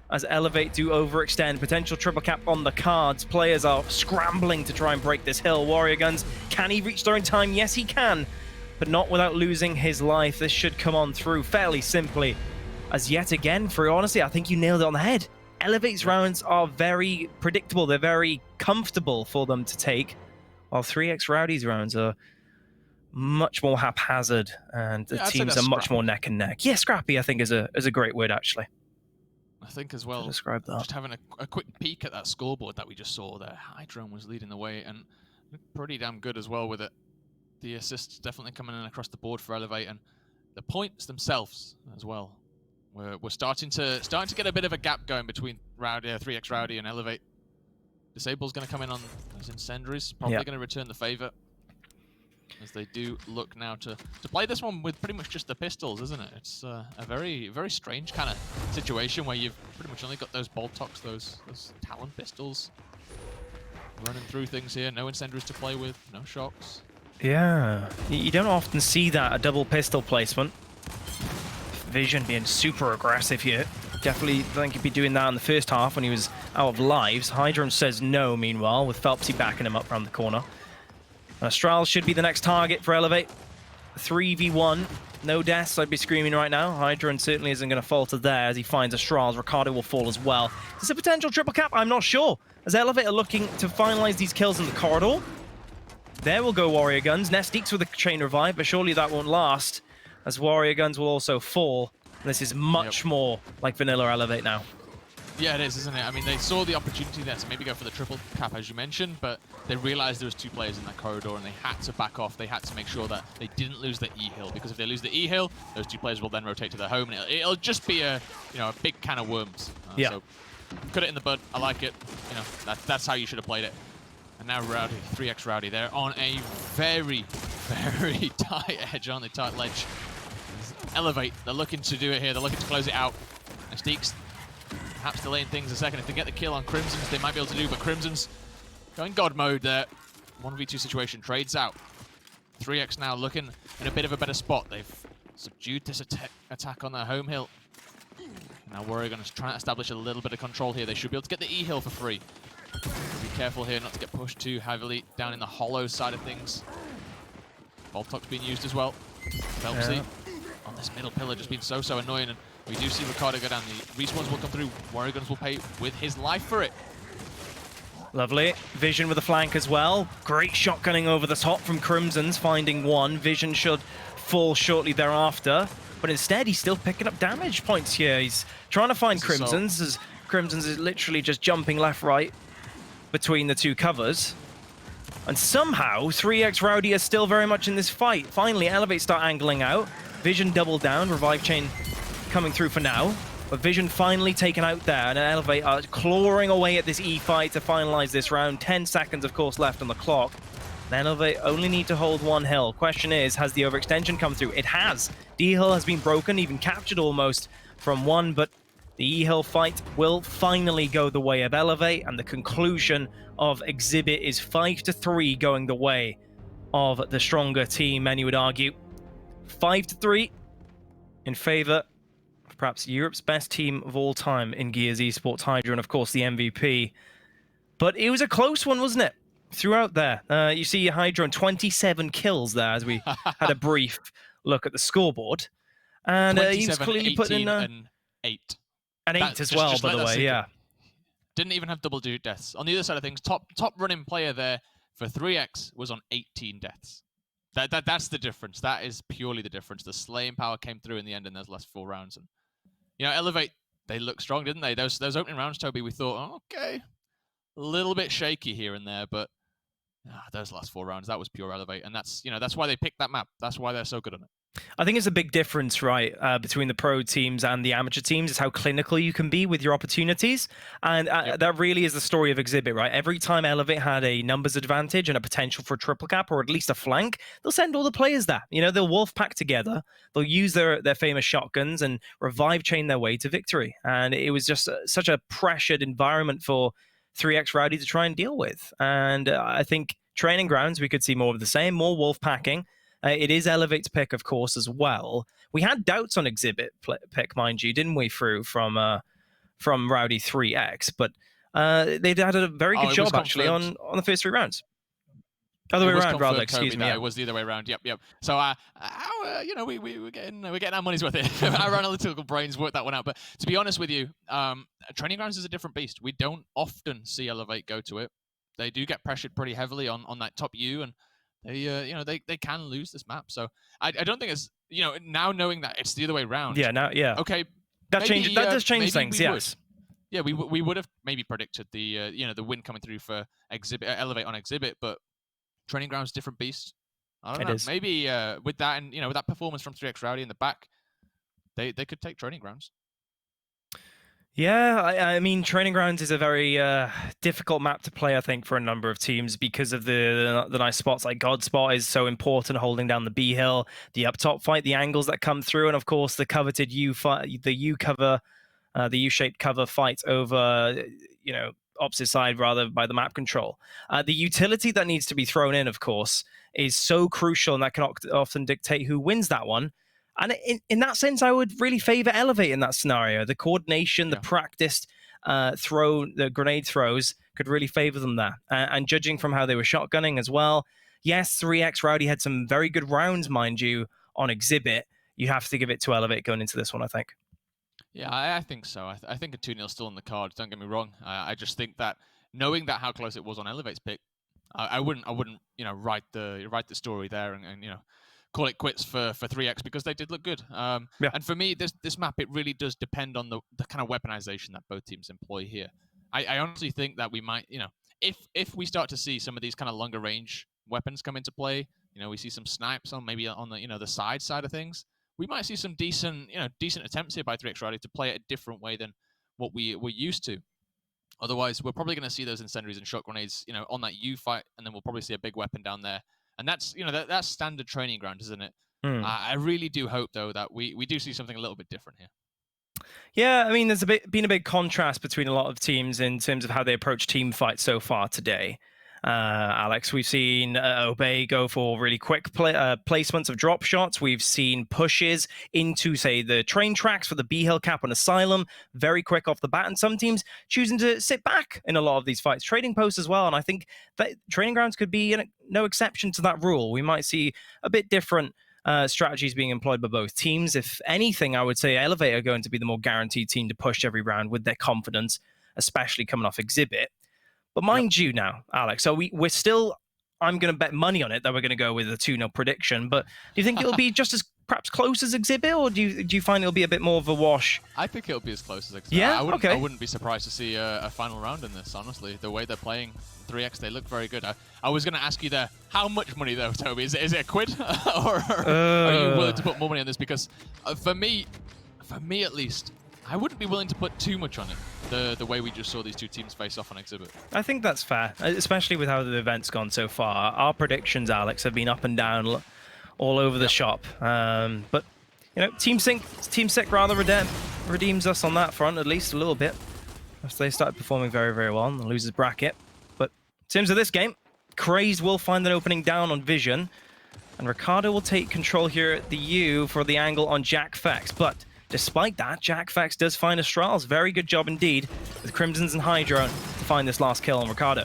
as Elevate do overextend. Potential triple cap on the cards. Players are scrambling to try and break this hill. Warrior Guns, can he reach there in time? Yes, he can, but not without losing his life. This should come on through fairly simply. As yet again, for honestly, I think you nailed it on the head. Elevate's rounds are very predictable. They're very comfortable for them to take, while 3xRowdy's rounds are much more haphazard, and the teams are much more neck and neck. Yeah, scrappy, I think, is a great word, actually. I think as well, describe that. Just having a quick peek at that scoreboard that we just saw there, Hydron was leading the way, and pretty damn good as well with it. The assists definitely coming in across the board for Elevate, and the points themselves as well. We're starting to get a bit of a gap going between 3xRowdy and Elevate. Disable's going to come in on those incendiaries, probably going to return the favor, as they do look now to play this one with pretty much just the pistols, isn't it? It's a very, very strange kind of situation where you've pretty much only got those Boltox, those Talon pistols running through things here. No incendiaries to play with, no shocks. Yeah, you don't often see that, a double pistol placement. Vision being super aggressive here. Definitely think he'd be doing that in the first half when he was out of lives. Hydron says no, meanwhile, with Phelpsy backing him up around the corner. Astral should be the next target for Elevate. 3v1, no deaths, I'd be screaming right now. Hydron certainly isn't going to falter there as he finds Astral's. Ricardo will fall as well. Is this a potential triple cap? I'm not sure. As Elevate are looking to finalize these kills in the corridor. There will go Warrior Guns. Nest Deeks with a chain revive, but surely that won't last, as Warrior Guns will also fall. This is much more like vanilla Elevate now. Yeah, it is, isn't it? I mean, they saw the opportunity there to maybe go for the triple cap, as you mentioned, but they realized there was two players in that corridor, and they had to back off. They had to make sure that they didn't lose the E-Hill, because if they lose the E-Hill, those two players will then rotate to their home, and it'll just be a big can of worms. So, cut it in the bud. I like it. That's how you should have played it. And now Rowdy, 3xRowdy, they're on a very, very tight edge, aren't they? Tight ledge. Elevate, they're looking to do it here. They're looking to close it out. Steaks perhaps delaying things a second. If they get the kill on Crimsons, they might be able to do, but Crimsons going God mode there. 1v2 situation, trades out. 3x now looking in a bit of a better spot. They've subdued this attack on their home hill. Now Warrior going to try and establish a little bit of control here. They should be able to get the E-Hill for free. Be careful here not to get pushed too heavily down in the hollow side of things. Boltox being used as well. Phelpsy on this middle pillar just been so annoying, and we do see Ricardo go down. The respawns will come through. Warrior Guns will pay with his life for it. Lovely. Vision with a flank as well. Great shotgunning over the top from Crimsons, finding one. Vision should fall shortly thereafter, but instead he's still picking up damage points here. He's trying to find Crimsons, as Crimsons is literally just jumping left, right between the two covers. And somehow 3xRowdy are still very much in this fight. Finally, Elevate start angling out. Vision double down, revive chain coming through for now. But Vision finally taken out there, and Elevate are clawing away at this E-fight to finalize this round. 10 seconds, of course, left on the clock. And Elevate only need to hold one hill. Question is, has the overextension come through? It has. D-hill has been broken, even captured almost from one, but the E-hill fight will finally go the way of Elevate, and the conclusion of Exhibit is 5-3 going the way of the stronger team, many would argue. 5-3 in favor of perhaps Europe's best team of all time in Gears Esports, Hydra, and of course the MVP. But it was a close one, wasn't it? Throughout there. You see Hydra on 27 kills there as we had a brief look at the scoreboard. And he was clearly putting in... and 8. And 8 as well, by the way, yeah. Didn't even have double deaths. On the other side of things, top running player there for 3x was on 18 deaths. That's the difference. That is purely the difference. The slaying power came through in the end in those last 4 rounds. And Elevate, they looked strong, didn't they? Those opening rounds, Toby, we thought, oh, okay, a little bit shaky here and there, but those last 4 rounds, that was pure Elevate, and that's why they picked that map. That's why they're so good on it. I think it's a big difference, right, between the pro teams and the amateur teams, is how clinical you can be with your opportunities. And that really is the story of Exhibit, right? Every time Elevate had a numbers advantage and a potential for a triple cap or at least a flank, they'll send all the players there. They'll wolf pack together. They'll use their famous shotguns and revive chain their way to victory. And it was just such a pressured environment for 3xRowdy to try and deal with. And I think training grounds, we could see more of the same, more wolf packing. It is Elevate's pick, of course, as well. We had doubts on Exhibit pick, mind you, didn't we, through from Rowdy 3x, but they'd had a very good job actually on the first 3 rounds. Other way around, rather. Excuse me. Yeah. It was the other way around. Yep. So, you know, we're getting our money's worth here. Our analytical brains worked that one out. But to be honest with you, Training Grounds is a different beast. We don't often see Elevate go to it. They do get pressured pretty heavily on that top U, and they, you know, they can lose this map. So I don't think it's, you know, now knowing that it's the other way around. Yeah. Now, yeah. Okay. That changes. That does change things. Yes. Yeah, we would have maybe predicted the you know, the win coming through for Elevate on Exhibit, but Training Grounds different beast. I don't know. Is. Maybe with that, and you know, with that performance from 3xRowdy in the back, they could take Training Grounds. Yeah, I mean, Training Grounds is a very difficult map to play, I think, for a number of teams because of the nice spots. Like God Spot is so important, holding down the B hill, the up top fight, the angles that come through, and of course the coveted the U-shaped cover fight over, you know, opposite side rather by the map control. The utility that needs to be thrown in, of course, is so crucial, and that can often dictate who wins that one. And in that sense, I would really favor Elevate in that scenario. The coordination, the practiced the grenade throws could really favor them there. And judging from how they were shotgunning as well, yes, 3xRowdy had some very good rounds, mind you, on Exhibit. You have to give it to Elevate going into this one, I think. Yeah, I think so. I think a 2-0 still in the cards. Don't get me wrong. I just think that knowing that how close it was on Elevate's pick, I wouldn't you know, write the story there and you know, call it quits for 3x because they did look good. And for me, this map, it really does depend on the kind of weaponization that both teams employ here. I honestly think that we might, you know, if we start to see some of these kind of longer range weapons come into play, you know, we see some snipes on maybe on the, you know, the side of things, we might see some decent attempts here by 3xRowdy to play it a different way than what we're used to. Otherwise, we're probably going to see those incendiaries and shot grenades, you know, on that U fight, and then we'll probably see a big weapon down there. And that's, you know, that's standard Training Ground, isn't it? I really do hope, though, that we do see something a little bit different here. Yeah, I mean, there's been a big contrast between a lot of teams in terms of how they approach team fights so far today. Alex, we've seen Obey go for really quick placements of drop shots. We've seen pushes into, say, the train tracks for the B hill cap on Asylum, very quick off the bat. And some teams choosing to sit back in a lot of these fights, trading posts as well. And I think that Training Grounds could be no exception to that rule. We might see a bit different strategies being employed by both teams. If anything, I would say Elevate are going to be the more guaranteed team to push every round with their confidence, especially coming off Exhibit. But mind you now, Alex, so we're still, I'm going to bet money on it that we're going to go with a 2-0 prediction. But do you think it'll be just as perhaps close as Exhibit, or do you find it'll be a bit more of a wash? I think it'll be as close as Exhibit. Yeah, I wouldn't be surprised to see a final round in this, honestly. The way they're playing 3x, they look very good. I was going to ask you there, how much money though, Toby? Is it a quid? Or are you willing to put more money on this? Because for me at least, I wouldn't be willing to put too much on it, the way we just saw these two teams face off on Exhibit. I think that's fair, especially with how the event's gone so far. Our predictions, Alex, have been up and down all over the shop. But, you know, Team Sick rather redeems us on that front, at least a little bit. As they started performing very, very well in the loser's bracket. But in terms of this game, Crazed will find an opening down on Vision. And Ricardo will take control here at the U for the angle on Jack Fex. But despite that, Jack Fex does find Astrals. Very good job indeed with Crimsons and Hydra to find this last kill on Ricardo.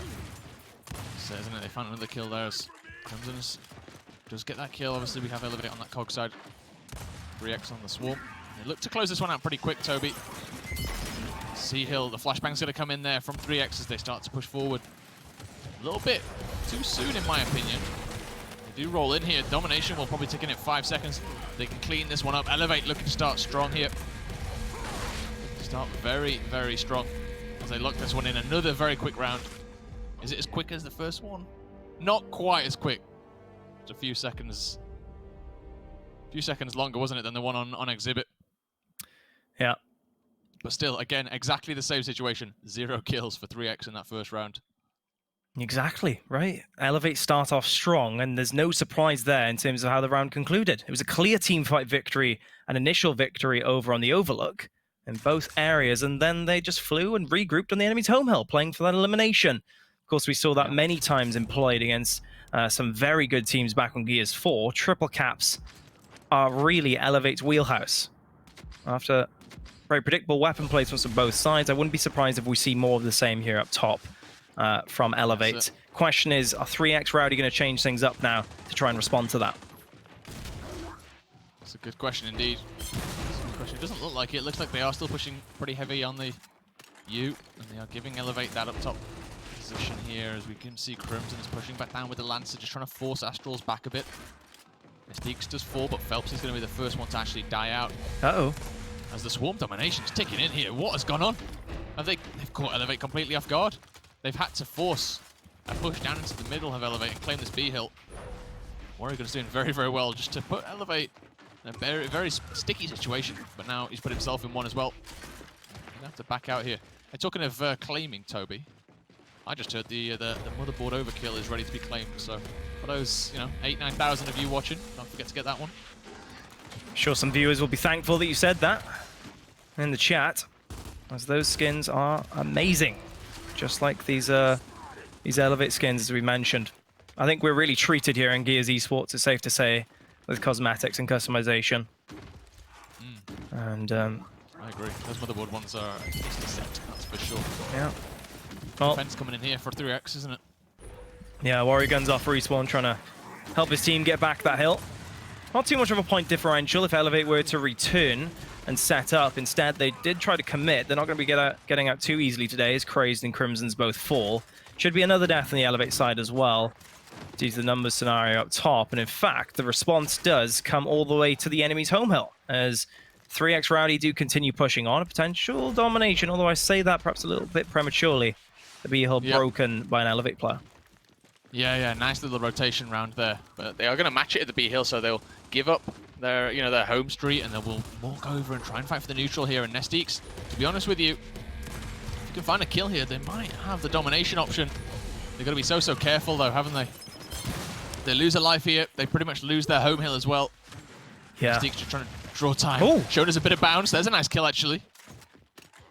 So, isn't it? They found another kill there as Crimsons does get that kill. Obviously, we have Elevate on that cog side. 3x on the swarm. They look to close this one out pretty quick, Toby. Sea Hill, the flashbang's going to come in there from 3x as they start to push forward. A little bit too soon, in my opinion. They do roll in here. Domination will probably take in 5 seconds. They can clean this one up. Elevate looking to start strong here. Start very, very strong as they lock this one in. Another very quick round. Is it as quick as the first one? Not quite as quick. It's a few seconds longer, wasn't it, than the one on Exhibit? Yeah. But still, again, exactly the same situation. 0 kills for 3x in that first round. Exactly, right. Elevate start off strong, and there's no surprise there in terms of how the round concluded. It was a clear team fight victory, an initial victory over on the Overlook in both areas, and then they just flew and regrouped on the enemy's home hill, playing for that elimination. Of course, we saw that many times employed against some very good teams back on Gears 4. Triple caps are really Elevate's wheelhouse. After very predictable weapon placements on both sides, I wouldn't be surprised if we see more of the same here up top from Elevate. Question is, are 3xRowdy going to change things up now to try and respond to that? That's a good question indeed. It doesn't look like it. It looks like they are still pushing pretty heavy on the U, and they are giving Elevate that up top position here. As we can see, Crimson is pushing back down with the Lancer, just trying to force Astrals back a bit. Mystiques does fall, but Phelps is going to be the first one to actually die out. Uh-oh. As the swarm domination is ticking in here. What has gone on? They've caught Elevate completely off guard. They've had to force a push down into the middle of Elevate and claim this B hill. Warrior's doing very, very well just to put Elevate in a very, very sticky situation. But now he's put himself in one as well. He's gonna have to back out here. And talking of claiming, Toby, I just heard the motherboard overkill is ready to be claimed. So for those 8,000-9,000 of you watching, don't forget to get that one. I'm sure some viewers will be thankful that you said that in the chat, as those skins are amazing, just like these Elevate skins as we mentioned. I think we're really treated here in Gears Esports, it's safe to say, with cosmetics and customization. And I agree. Those motherboard ones are just a set, that's for sure. Yeah. Well, defense coming in here for 3x, isn't it? Yeah, Warrior guns off respawn, trying to help his team get back that hill. Not too much of a point differential if Elevate were to return and set up. Instead, they did try to commit. They're not going to be getting out too easily today, as Crazed and Crimson's both fall. Should be another death on the Elevate side as well, due to the numbers scenario up top. And in fact, the response does come all the way to the enemy's home hill, as 3xRowdy do continue pushing on. A potential domination, although I say that perhaps a little bit prematurely. The B hill broken by an Elevate player. Yeah, nice little rotation round there. But they are going to match it at the B hill, so they'll give up their, their home street, and they will walk over and try and fight for the neutral here. And Mystiques, to be honest with you, if you can find a kill here, they might have the domination option. They've got to be so careful, though, haven't they? They lose a life here. They pretty much lose their home hill as well. Yeah. Mystiques just trying to draw time. Ooh. Showed us a bit of bounce. There's a nice kill, actually.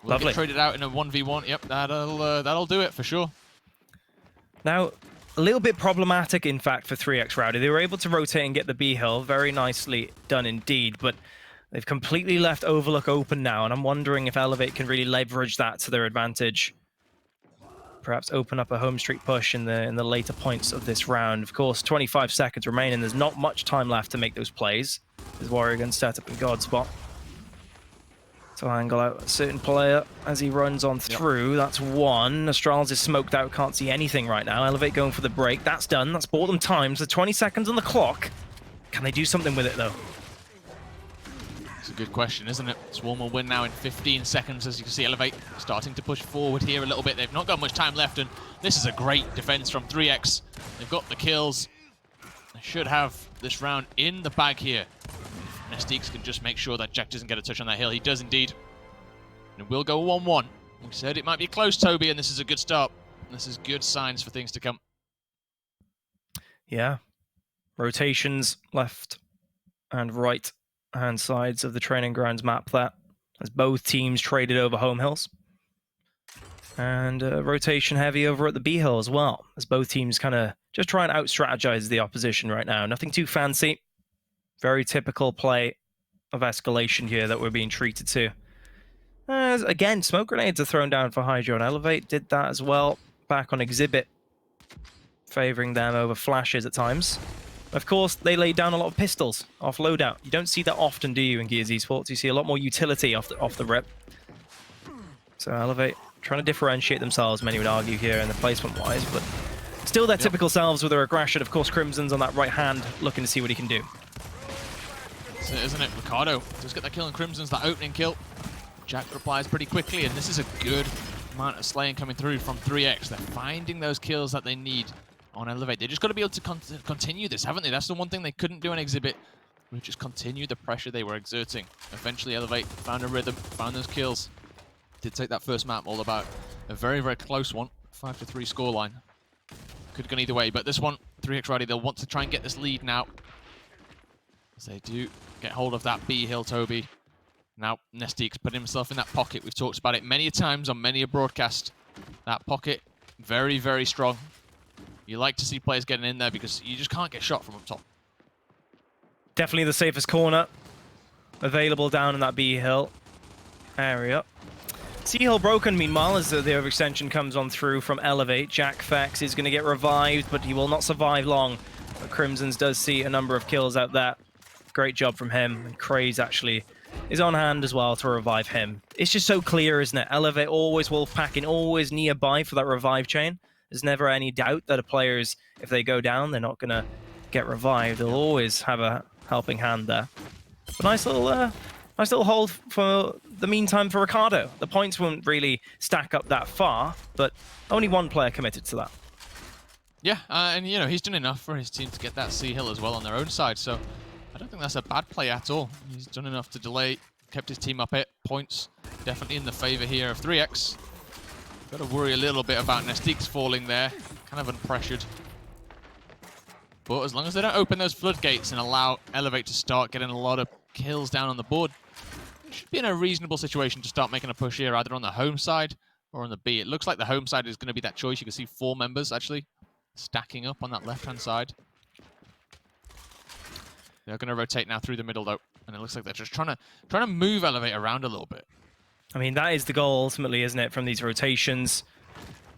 We'll Lovely. get traded out in a 1v1. Yep, that'll do it for sure. Now, a little bit problematic, in fact, for 3xRowdy. They were able to rotate and get the B hill. Very nicely done indeed, but they've completely left Overlook open now, and I'm wondering if Elevate can really leverage that to their advantage. Perhaps open up a home street push in the later points of this round. Of course, 25 seconds remain, and there's not much time left to make those plays. There's Warrior gun set up in God spot to angle out a certain player as he runs on through. That's one. Astrals is smoked out, can't see anything right now. Elevate going for the break. That's done. That's bought them time. So 20 seconds on the clock. Can they do something with it, though? It's a good question, isn't it? Swarm will win now in 15 seconds, as you can see Elevate starting to push forward here a little bit. They've not got much time left, and this is a great defense from 3x. They've got the kills. They should have this round in the bag here. Mystiques can just make sure that Jack doesn't get a touch on that hill. He does indeed. And it will go 1-1. We said it might be close, Toby, and this is a good start. This is good signs for things to come. Yeah. Rotations left and right hand sides of the training grounds map there, as both teams traded over home hills. And rotation heavy over at the B hill as well, as both teams kind of just try and out-strategize the opposition right now. Nothing too fancy. Very typical play of escalation here that we're being treated to. As, again, smoke grenades are thrown down for Hydro, and Elevate did that as well back on Exhibit, favoring them over flashes at times. Of course, they laid down a lot of pistols off loadout. You don't see that often, do you, in Gears Esports? You see a lot more utility off the rip. So Elevate trying to differentiate themselves, many would argue here in the placement-wise, but still their typical selves with their aggression. Of course, Crimson's on that right hand, looking to see what he can do. That's it, isn't it? Ricardo does get that kill on Crimson's, that opening kill. Jack replies pretty quickly, and this is a good amount of slaying coming through from 3x. They're finding those kills that they need on Elevate. They just got to be able to continue this, haven't they? That's the one thing they couldn't do on Exhibit. We just continue the pressure they were exerting. Eventually, Elevate found a rhythm, found those kills. Did take that first map all about a very, very close one. 5-3 scoreline. Could have gone either way, but this one, 3xRowdy, they'll want to try and get this lead now. As they do get hold of that B hill, Toby. Now, Mystiques put himself in that pocket. We've talked about it many a times on many a broadcast. That pocket, very, very strong. You like to see players getting in there because you just can't get shot from up top. Definitely the safest corner available down in that B hill area. C hill broken, meanwhile, as the overextension comes on through from Elevate. Jack Fex is going to get revived, but he will not survive long. But Crimson's does see a number of kills out there. Great job from him. And Craze actually is on hand as well to revive him. It's just so clear, isn't it? Elevate always wolfpacking, always nearby for that revive chain. There's never any doubt that a player's, if they go down, they're not going to get revived. They'll always have a helping hand there. But nice little hold for the meantime for Ricardo. The points won't really stack up that far, but only one player committed to that. Yeah, and you know, he's done enough for his team to get that C hill as well on their own side, so I don't think that's a bad play at all. He's done enough to delay, kept his team up at points. Definitely in the favor here of 3x. Got to worry a little bit about Nestique's falling there, kind of unpressured. But as long as they don't open those floodgates and allow Elevate to start getting a lot of kills down on the board, should be in a reasonable situation to start making a push here, either on the home side or on the B. It looks like the home side is going to be that choice. You can see 4 members actually stacking up on that left-hand side. They're going to rotate now through the middle though, and it looks like they're just trying to move Elevate around a little bit. I mean, that is the goal ultimately, isn't it, from these rotations?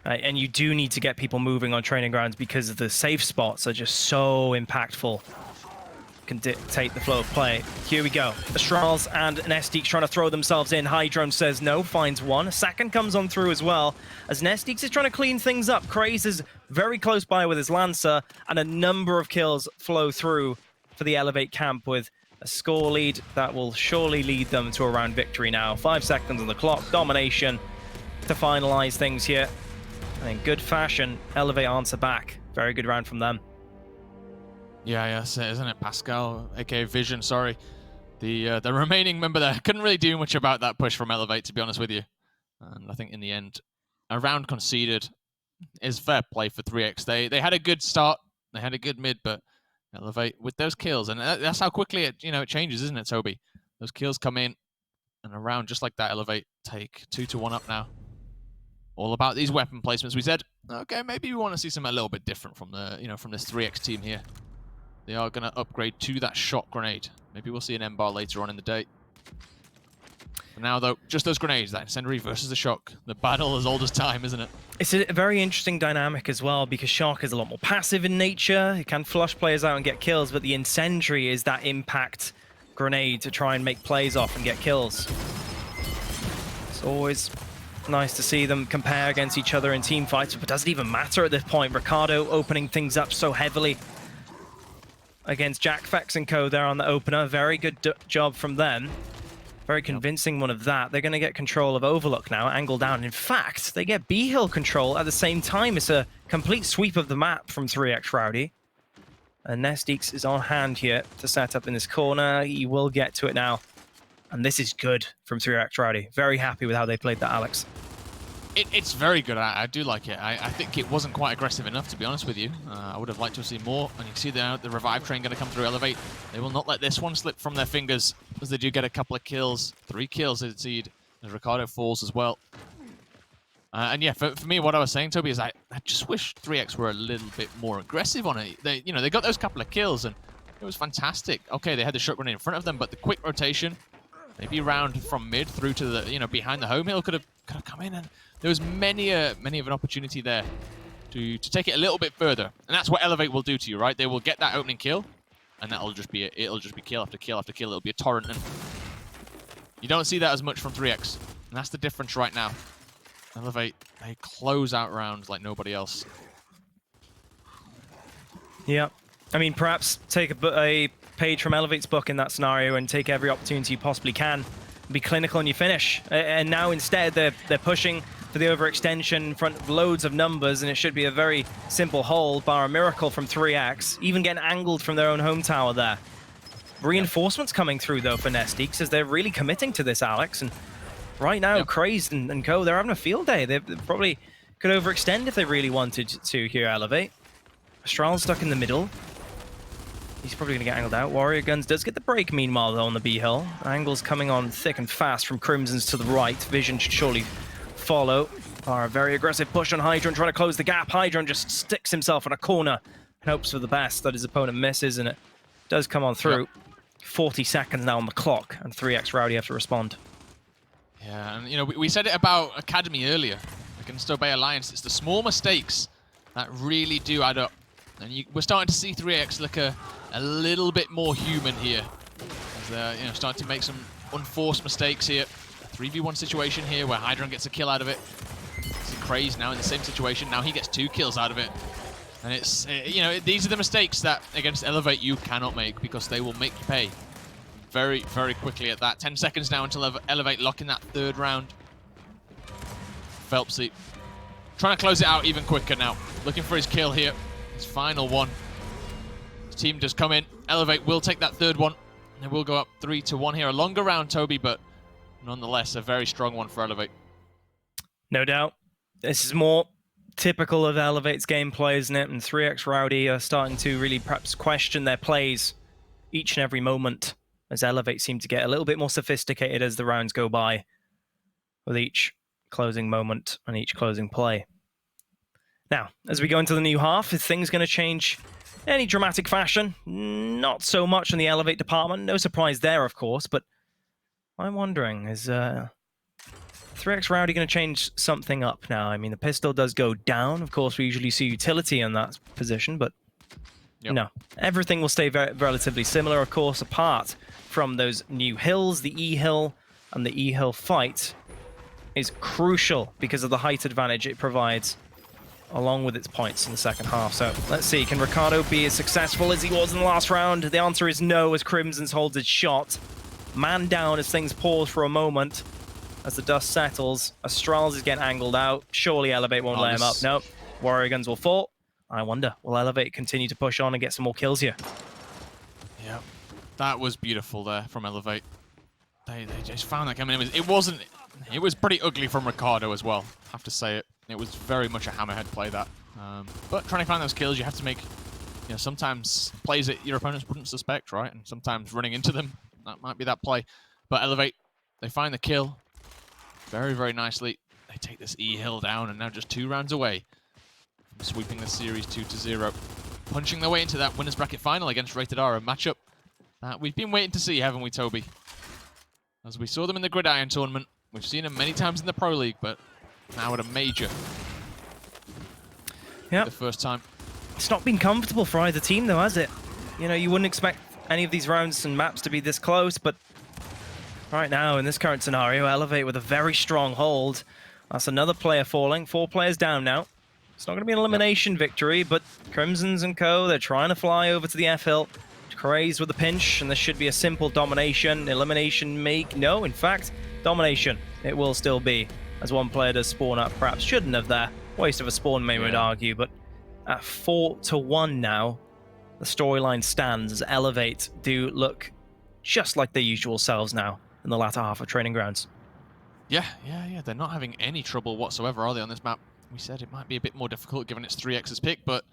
And you do need to get people moving on training grounds because the safe spots are just so impactful. Can dictate the flow of play. Here we go. Astrals and Nestique's trying to throw themselves in. Hydrone says no, finds one. Second comes on through as well, as Nestique's is trying to clean things up. Craze is very close by with his Lancer, and a number of kills flow through for the Elevate camp with a score lead that will surely lead them to a round victory now. 5 seconds on the clock. Domination to finalize things here. And in good fashion, Elevate answer back. Very good round from them. Yeah, that's it, isn't it? Pascal, aka Vision, sorry. The remaining member there couldn't really do much about that push from Elevate, to be honest with you. And I think in the end, a round conceded is fair play for 3x. They had a good start, they had a good mid, but Elevate with those kills, and that's how quickly it changes, isn't it, Toby? Those kills come in, and a round just like that, Elevate take 2-1 up now. All about these weapon placements. We said, okay, maybe we want to see something a little bit different from the from this 3x team here. They are going to upgrade to that shot grenade. Maybe we'll see an M-bar later on in the day. For now, though, just those grenades, that incendiary versus the shock. The battle as old as time, isn't it? It's a very interesting dynamic as well, because shock is a lot more passive in nature. It can flush players out and get kills, but the incendiary is that impact grenade to try and make plays off and get kills. It's always nice to see them compare against each other in team fights, but does it even matter at this point? Ricardo opening things up so heavily against Jack Fex and co there on the opener. Very good job from them. Very convincing one of that. They're going to get control of Overlook now, angle down. In fact, they get B-Hill control at the same time. It's a complete sweep of the map from 3xRowdy. And Nestique's is on hand here to set up in this corner. He will get to it now. And this is good from 3xRowdy. Very happy with how they played that, Alex. It's very good. I do like it. I think it wasn't quite aggressive enough, to be honest with you. I would have liked to see more. And you can see the revive train going to come through Elevate. They will not let this one slip from their fingers, as they do get a couple of kills. 3 kills indeed, as Ricardo falls as well. And yeah, for me, what I was saying, Toby, is I just wish 3x were a little bit more aggressive on it. They got those couple of kills, and it was fantastic. Okay, they had the shot grenade in front of them, but the quick rotation, maybe round from mid through to the behind the home hill could have come in, and there was many of an opportunity there to take it a little bit further, and that's what Elevate will do to you, right? They will get that opening kill, and it'll just be kill after kill after kill. It'll be a torrent, and you don't see that as much from 3x, and that's the difference right now. Elevate, they close out rounds like nobody else. Yeah, I mean, perhaps take a page from Elevate's book in that scenario and take every opportunity you possibly can. Be clinical in your finish. And now instead they're pushing for the overextension in front of loads of numbers, and it should be a very simple hold, bar a miracle from 3x, even getting angled from their own home tower there. Reinforcements coming through though for Nestique's, as they're really committing to this, Alex. And right now, Crazed and co, they're having a field day. They probably could overextend if they really wanted to here, Elevate. Astral's stuck in the middle. He's probably going to get angled out. Warrior Guns does get the break, meanwhile, though, on the B-Hill. Angles coming on thick and fast from Crimson's to the right. Vision should surely follow. A very aggressive push on Hydron, trying to close the gap. Hydron just sticks himself in a corner and hopes for the best that his opponent misses, and it does come on through. Yep. 40 seconds now on the clock, and 3xRowdy have to respond. Yeah, and you know, we said it about Academy earlier against Obey Alliance. It's the small mistakes that really do add up. And we're starting to see 3x look a little bit more human here. As they're, you know, starting to make some unforced mistakes here. A 3v1 situation here where Hydron gets a kill out of it. See Craze now in the same situation. Now he gets 2 kills out of it. And it's, you know, these are the mistakes that against Elevate you cannot make, because they will make you pay very, very quickly at that. 10 seconds now until Elevate lock in that 3rd round. Phelpsy trying to close it out even quicker now. Looking for his kill here. His final one. His team does come in. Elevate will take that 3rd one. And they will go up 3-1 here. A longer round, Toby, but nonetheless a very strong one for Elevate. No doubt. This is more typical of Elevate's gameplay, isn't it? And 3xRowdy are starting to really perhaps question their plays each and every moment, as Elevate seem to get a little bit more sophisticated as the rounds go by, with each closing moment and each closing play. Now, as we go into the new half, is things going to change in any dramatic fashion? Not so much in the Elevate department. No surprise there, of course, but I'm wondering, is 3xRowdy going to change something up now? I mean, the pistol does go down. Of course, we usually see utility in that position, but no. Everything will stay relatively similar, of course, apart from those new hills. The E-hill and the E-hill fight is crucial because of the height advantage it provides, along with its points in the second half. So let's see, can Ricardo be as successful as he was in the last round? The answer is no, as Crimson's holds its shot. Man down as things pause for a moment. As the dust settles, Astrals is getting angled out. Surely Elevate won't let him up. Nope. Warrior Guns will fall. I wonder, will Elevate continue to push on and get some more kills here? Yeah, that was beautiful there from Elevate. They just found that coming in. It was pretty ugly from Ricardo as well, I have to say it. It was very much a hammerhead play, that. But trying to find those kills, you have to make, you know, sometimes plays that your opponents wouldn't suspect, right? And sometimes running into them, that might be that play. But Elevate, they find the kill very, very nicely. They take this E-hill down, and now just 2 rounds away from sweeping the series 2-0. Punching their way into that winners bracket final against Rated R, a matchup that we've been waiting to see, haven't we, Toby? As we saw them in the Gridiron tournament, we've seen them many times in the Pro League, but now at a major. Yeah. The first time. It's not been comfortable for either team, though, has it? You know, you wouldn't expect any of these rounds and maps to be this close, but right now, in this current scenario, Elevate with a very strong hold. That's another player falling. 4 players down now. It's not going to be an elimination victory, but Crimsons and co, they're trying to fly over to the F-hill. Craze with a pinch, and this should be a simple domination. Elimination make... No, in fact, domination. It will still be, as one player does spawn up. Perhaps shouldn't have there. Waste of a spawn, many would argue, but at 4-1 now, the storyline stands as Elevate do look just like their usual selves now in the latter half of Training Grounds. Yeah. They're not having any trouble whatsoever, are they, on this map? We said it might be a bit more difficult given it's 3x's pick, but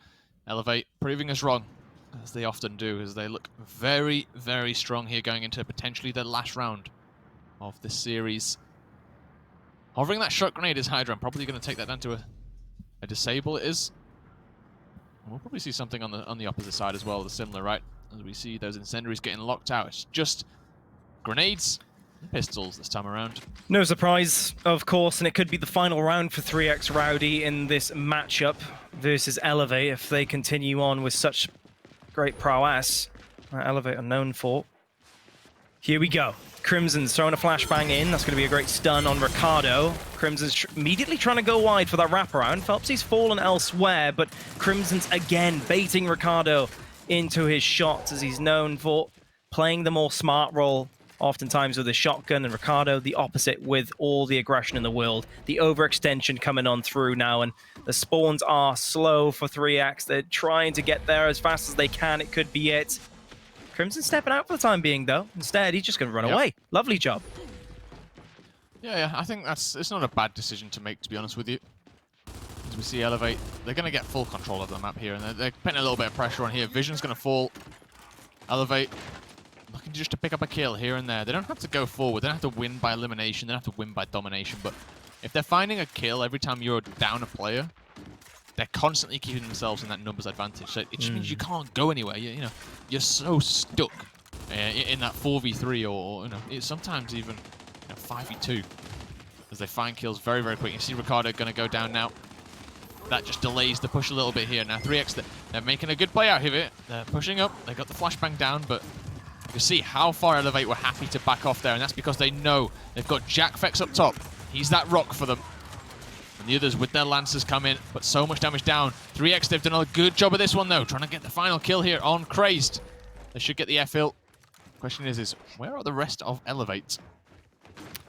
Elevate proving us wrong, as they often do, as they look very, very strong here going into potentially the last round of this series. Hovering that shot grenade is Hydra. I'm probably going to take that down to a disable. It is. We'll probably see something on the opposite side as well, the similar, right? As we see those incendiaries getting locked out. It's just grenades and pistols this time around. No surprise, of course, and it could be the final round for 3xRowdy in this matchup versus Elevate if they continue on with such great prowess that Elevate are known for. Here we go. Crimson's throwing a flashbang in. That's going to be a great stun on Ricardo. Crimson's immediately trying to go wide for that wraparound. Phelpsy's fallen elsewhere, but Crimson's again baiting Ricardo into his shots, as he's known for playing the more smart role, oftentimes with a shotgun, and Ricardo the opposite with all the aggression in the world. The overextension coming on through now, and the spawns are slow for 3x. They're trying to get there as fast as they can. It could be it. Crimson stepping out for the time being, though. Instead, he's just going to run away. Lovely job. Yeah, I think it's not a bad decision to make, to be honest with you. As we see Elevate, they're going to get full control of the map here, and they're putting a little bit of pressure on here. Vision's going to fall. Elevate looking just to pick up a kill here and there. They don't have to go forward. They don't have to win by elimination. They don't have to win by domination, but if they're finding a kill every time you're down a player, they're constantly keeping themselves in that numbers advantage. So it just means you can't go anywhere. You know, you're so stuck in that 4v3 or sometimes even 5v2 as they find kills very, very quick. You see Ricardo going to go down now. That just delays the push a little bit here. Now 3x, they're making a good play out of it. They're pushing up. They got the flashbang down, but you can see how far Elevate were happy to back off there, and that's because they know they've got Jackfex up top. He's that rock for them. And the others with their Lancers come in, but so much damage down. 3x, they've done a good job of this one, though, trying to get the final kill here on Crazed. They should get the F-Hill. Question is where are the rest of Elevate?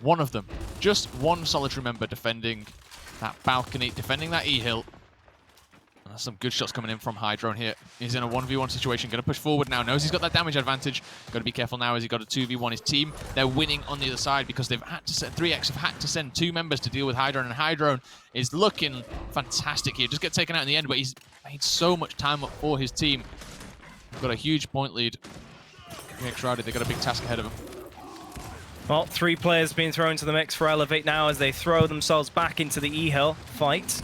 One of them. Just one solitary member defending that balcony, defending that E-Hill. Some good shots coming in from Hydrone here. He's in a 1v1 situation, going to push forward now. Knows he's got that damage advantage. Got to be careful now as he got a 2v1. His team, they're winning on the other side because they've had to send 3x have had to send 2 members to deal with Hydrone, and Hydrone is looking fantastic here. Just get taken out in the end, but he's made so much time up for his team. They've got a huge point lead. 3xRowdy, they've got a big task ahead of them. Well, 3 players being thrown to the mix for Elevate now as they throw themselves back into the E-Hill fight.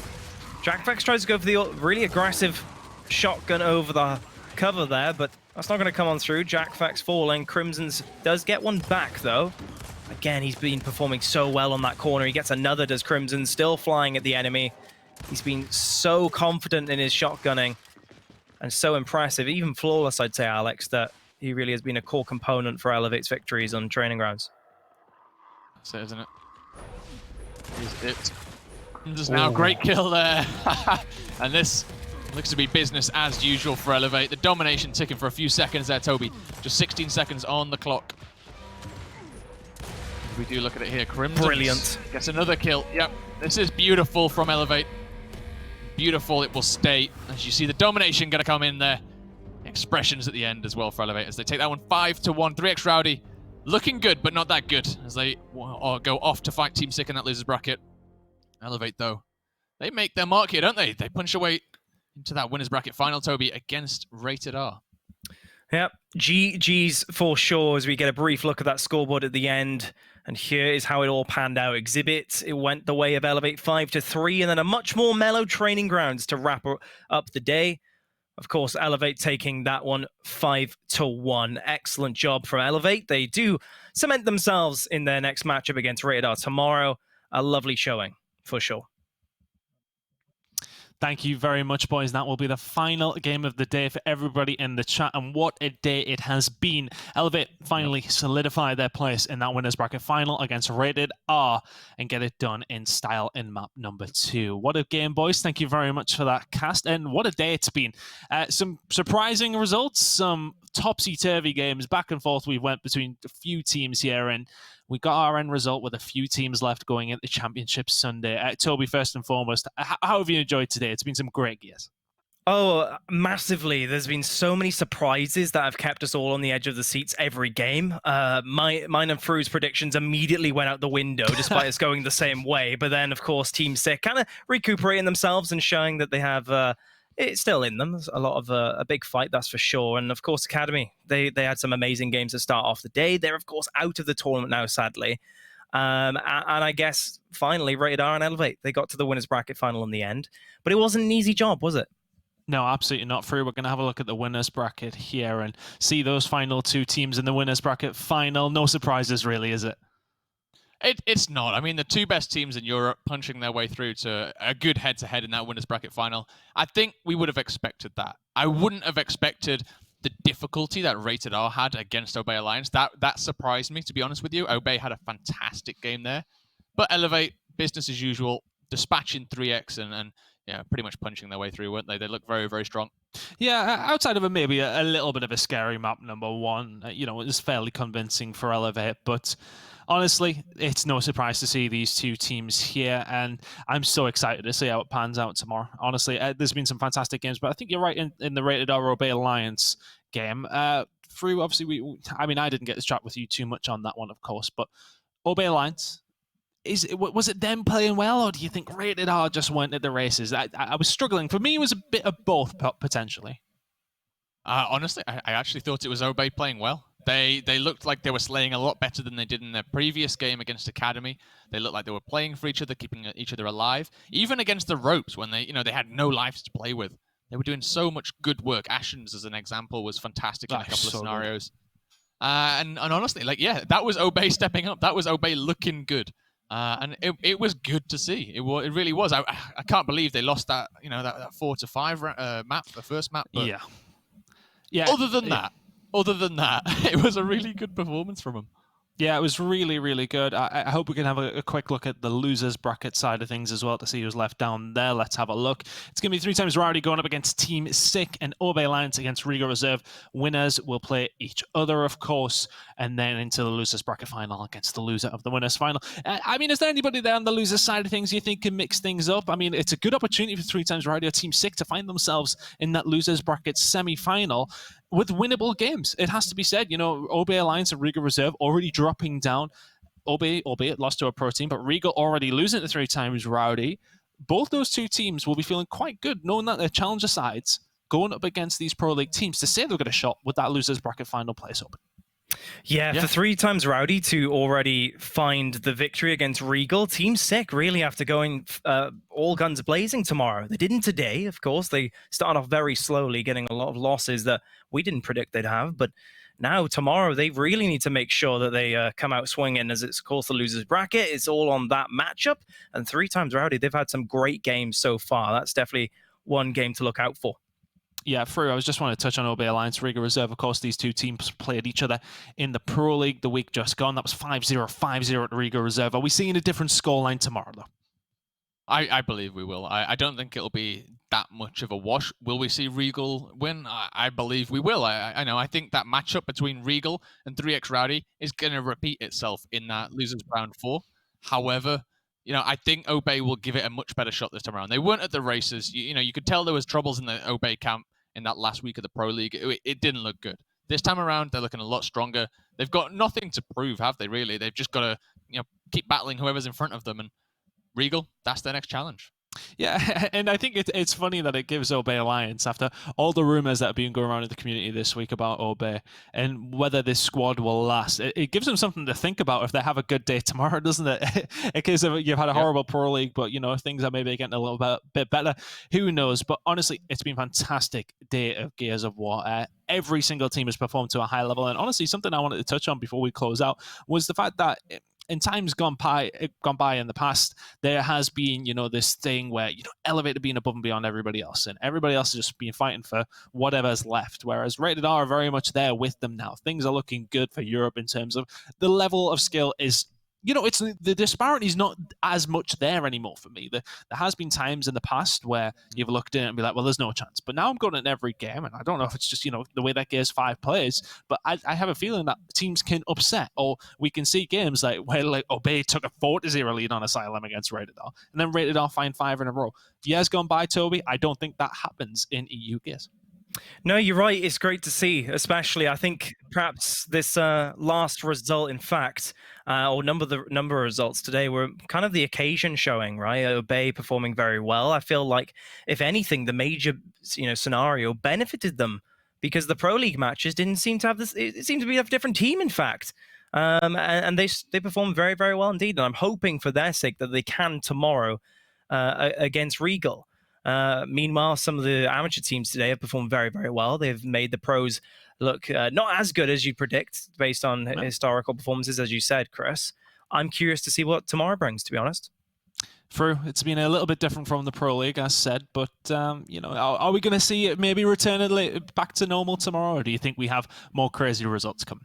Jackfex tries to go for the really aggressive shotgun over the cover there, but that's not going to come on through. Jackfex falling. Crimson's does get one back, though. Again, he's been performing so well on that corner. He gets another, does Crimson, still flying at the enemy. He's been so confident in his shotgunning and so impressive, even flawless, I'd say, Alex, that he really has been a core component for Elevate's victories on training grounds. That's it, isn't it? Is it? There's now great kill there. And this looks to be business as usual for Elevate. The domination ticking for a few seconds there, Toby. Just 16 seconds on the clock. If we do look at it here, Crimson Brilliant. Gets another kill. Yep, this is beautiful from Elevate. Beautiful, it will stay. As you see the domination going to come in there. Expressions at the end as well for Elevate as they take that one 5-1. 3xRowdy looking good, but not that good as they go off to fight Team Sick in that losers bracket. Elevate, though, they make their mark here, don't they? They punch away into that winners bracket final, Toby, against Rated R. Yep, GG's for sure as we get a brief look at that scoreboard at the end. And here is how it all panned out. Exhibit, it went the way of Elevate 5-3, and then a much more mellow training grounds to wrap up the day. Of course, Elevate taking that one 5-1. Excellent job from Elevate. They do cement themselves in their next matchup against Rated R tomorrow. A lovely showing, for sure. Thank you very much, boys. That will be the final game of the day for everybody in the chat. And what a day it has been. Elevate finally solidify their place in that winners bracket final against Rated R and get it done in style in map number 2. What a game, boys. Thank you very much for that cast. And what a day it's been. Some surprising results, some topsy-turvy games. Back and forth we went between a few teams here, and we got our end result with a few teams left going into the championship Sunday. Toby, first and foremost, how have you enjoyed today? It's been some great gears. Oh, massively. There's been so many surprises that have kept us all on the edge of the seats every game. Mine and Fru's predictions immediately went out the window, despite us going the same way. But then, of course, Team Sick kind of recuperating themselves and showing that they have it's still in them. There's a lot of a big fight, that's for sure. And, of course, Academy, they had some amazing games to start off the day. They're, of course, out of the tournament now, sadly. And I guess, finally, Rated R and Elevate, they got to the winners bracket final in the end. But it wasn't an easy job, was it? No, absolutely not. Fru, we're going to have a look at the winners bracket here and see those final 2 teams in the winners bracket final. No surprises, really, is it? It's not. I mean, the 2 best teams in Europe punching their way through to a good head-to-head in that winners bracket final. I think we would have expected that. I wouldn't have expected the difficulty that Rated R had against Obey Alliance. That surprised me, to be honest with you. Obey had a fantastic game there. But Elevate, business as usual, dispatching 3x and yeah, pretty much punching their way through, weren't they? They look very, very strong. Yeah, outside of maybe a little bit of a scary map number 1, it was fairly convincing for Elevate, but honestly, it's no surprise to see these 2 teams here, and I'm so excited to see how it pans out tomorrow. Honestly, there's been some fantastic games, but I think you're right in the Rated R Obey Alliance game. Through, obviously, I didn't get to chat with you too much on that one, of course, but Obey Alliance, was it them playing well, or do you think Rated R just went at the races? I was struggling. For me, it was a bit of both, potentially. Honestly, I actually thought it was Obey playing well. They looked like they were slaying a lot better than they did in their previous game against Academy. They looked like they were playing for each other, keeping each other alive. Even against the ropes, when they had no lives to play with, they were doing so much good work. Ashen's, as an example, was fantastic in a couple of scenarios. And honestly, that was Obey stepping up. That was Obey looking good. And it was good to see. It really was. I can't believe they lost that 4-5 map, the first map. But yeah. Other than that, it was a really good performance from them. Yeah, it was really, really good. I hope we can have a quick look at the losers bracket side of things as well to see who's left down there. Let's have a look. It's going to be 3xRowdy going up against Team Sick and Obey Alliance against Regal Reserve. Winners will play each other, of course, and then into the losers bracket final against the loser of the winners final. Is there anybody there on the losers side of things you think can mix things up? It's a good opportunity for 3xRowdy or Team Sick to find themselves in that losers bracket semi-final with winnable games. It has to be said, Obey Alliance and Regal Reserve already dropping down. Obey, albeit lost to a pro team, but Regal already losing to 3xRowdy. Both those two teams will be feeling quite good, knowing that they're challenger sides going up against these pro league teams to say they've got a shot with that losers bracket final place open. Yeah, for 3xRowdy to already find the victory against Regal, Team Sick really have to go in all guns blazing tomorrow. They didn't today, of course. They started off very slowly, getting a lot of losses that we didn't predict they'd have. But now, tomorrow, they really need to make sure that they come out swinging, as it's, of course, the losers bracket. It's all on that matchup. And 3xRowdy, they've had some great games so far. That's definitely one game to look out for. Yeah, I was just want to touch on Obey Alliance, Regal Reserve. Of course, these two teams played each other in the Pro League the week just gone. That was 5-0 at Regal Reserve. Are we seeing a different scoreline tomorrow, though? I believe we will. I don't think it'll be that much of a wash. Will we see Regal win? I believe we will. I think that matchup between Regal and 3xRowdy is going to repeat itself in that losers round 4. However, I think Obey will give it a much better shot this time around. They weren't at the races. You could tell there was troubles in the Obey camp in that last week of the Pro League. It didn't look good. This time around, they're looking a lot stronger. They've got nothing to prove, have they, really? They've just got to keep battling whoever's in front of them. And Regal, that's their next challenge. Yeah, and I think it's funny that it gives Obey Alliance, after all the rumors that have been going around in the community this week about Obey and whether this squad will last, it gives them something to think about if they have a good day tomorrow, doesn't it? In case you've had a horrible Pro League, but things are maybe getting a little bit better. Who knows? But honestly, it's been a fantastic day of Gears of War. Every single team has performed to a high level, and honestly, something I wanted to touch on before we close out was the fact that in times gone by in the past, there has been, this thing where, Elevator being above and beyond everybody else, and everybody else has just been fighting for whatever's left, whereas Rated R are very much there with them now. Things are looking good for Europe in terms of the level of skill is, it's the disparity is not as much there anymore for me. There has been times in the past where you've looked in and be like, well, there's no chance. But now I'm going in every game, and I don't know if it's just, the way that Gears 5 plays, but I have a feeling that teams can upset, or we can see games where Obey took a 4-0 lead on Asylum against Rated R, and then Rated R find 5 in a row. Years gone by, Toby, I don't think that happens in EU Gears. No, you're right. It's great to see, especially I think perhaps this last result, in fact, or number of results today were kind of the occasion showing, right? Obey performing very well. I feel like, if anything, the major scenario benefited them because the Pro League matches didn't seem to have this. It seemed to be a different team, in fact. And they performed very, very well indeed. And I'm hoping for their sake that they can tomorrow against Regal. Meanwhile, some of the amateur teams today have performed very, very well. They've made the pros look not as good as you predict based on historical performances, as you said, Chris. I'm curious to see what tomorrow brings, to be honest. True. It's been a little bit different from the Pro League, as said, but, are we going to see it maybe return back to normal tomorrow, or do you think we have more crazy results coming?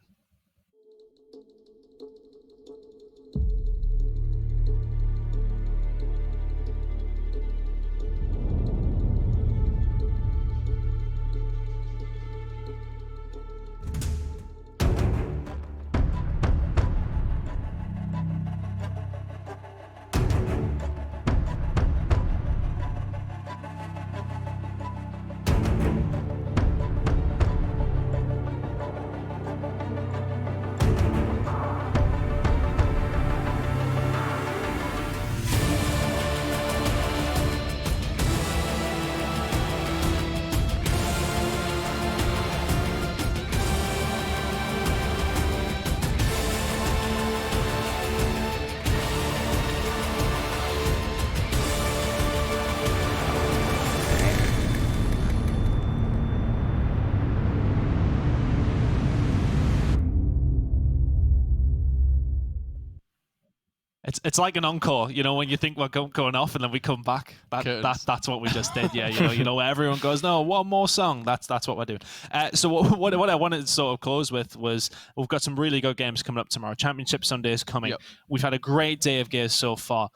It's like an encore, you know, when you think we're going off and then we come back. That's what we just did. Yeah, you know, where everyone goes, no, one more song. That's what we're doing. So what I wanted to sort of close with was we've got some really good games coming up tomorrow. Championship Sunday is coming. Yep. We've had a great day of gears so far.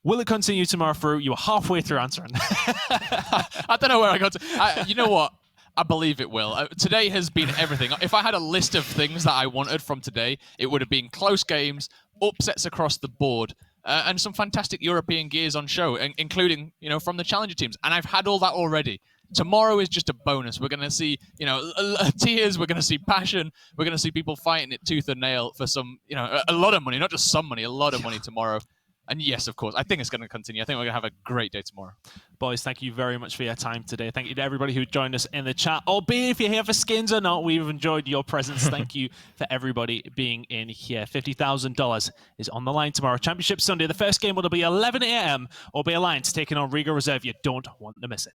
Will it continue tomorrow through? You were halfway through answering. I don't know where I got to. You know what? I believe it will. Today has been everything. If I had a list of things that I wanted from today, it would have been close games, upsets across the board, and some fantastic European gears on show, including, you know, from the challenger teams. And I've had all that already. Tomorrow is just a bonus. We're going to see, you know, tears. We're going to see passion. We're going to see people fighting it tooth and nail for some, you know, a lot of money, not just some money, a lot of money tomorrow. And yes, of course, I think it's going to continue. I think we're going to have a great day tomorrow. Boys, thank you very much for your time today. Thank you to everybody who joined us in the chat. Albeit if you're here for skins or not, we've enjoyed your presence. Thank you for everybody being in here. $50,000 is on the line tomorrow. Championship Sunday. The first game will be 11 a.m. or be Alliance taking on Riga Reserve. You don't want to miss it.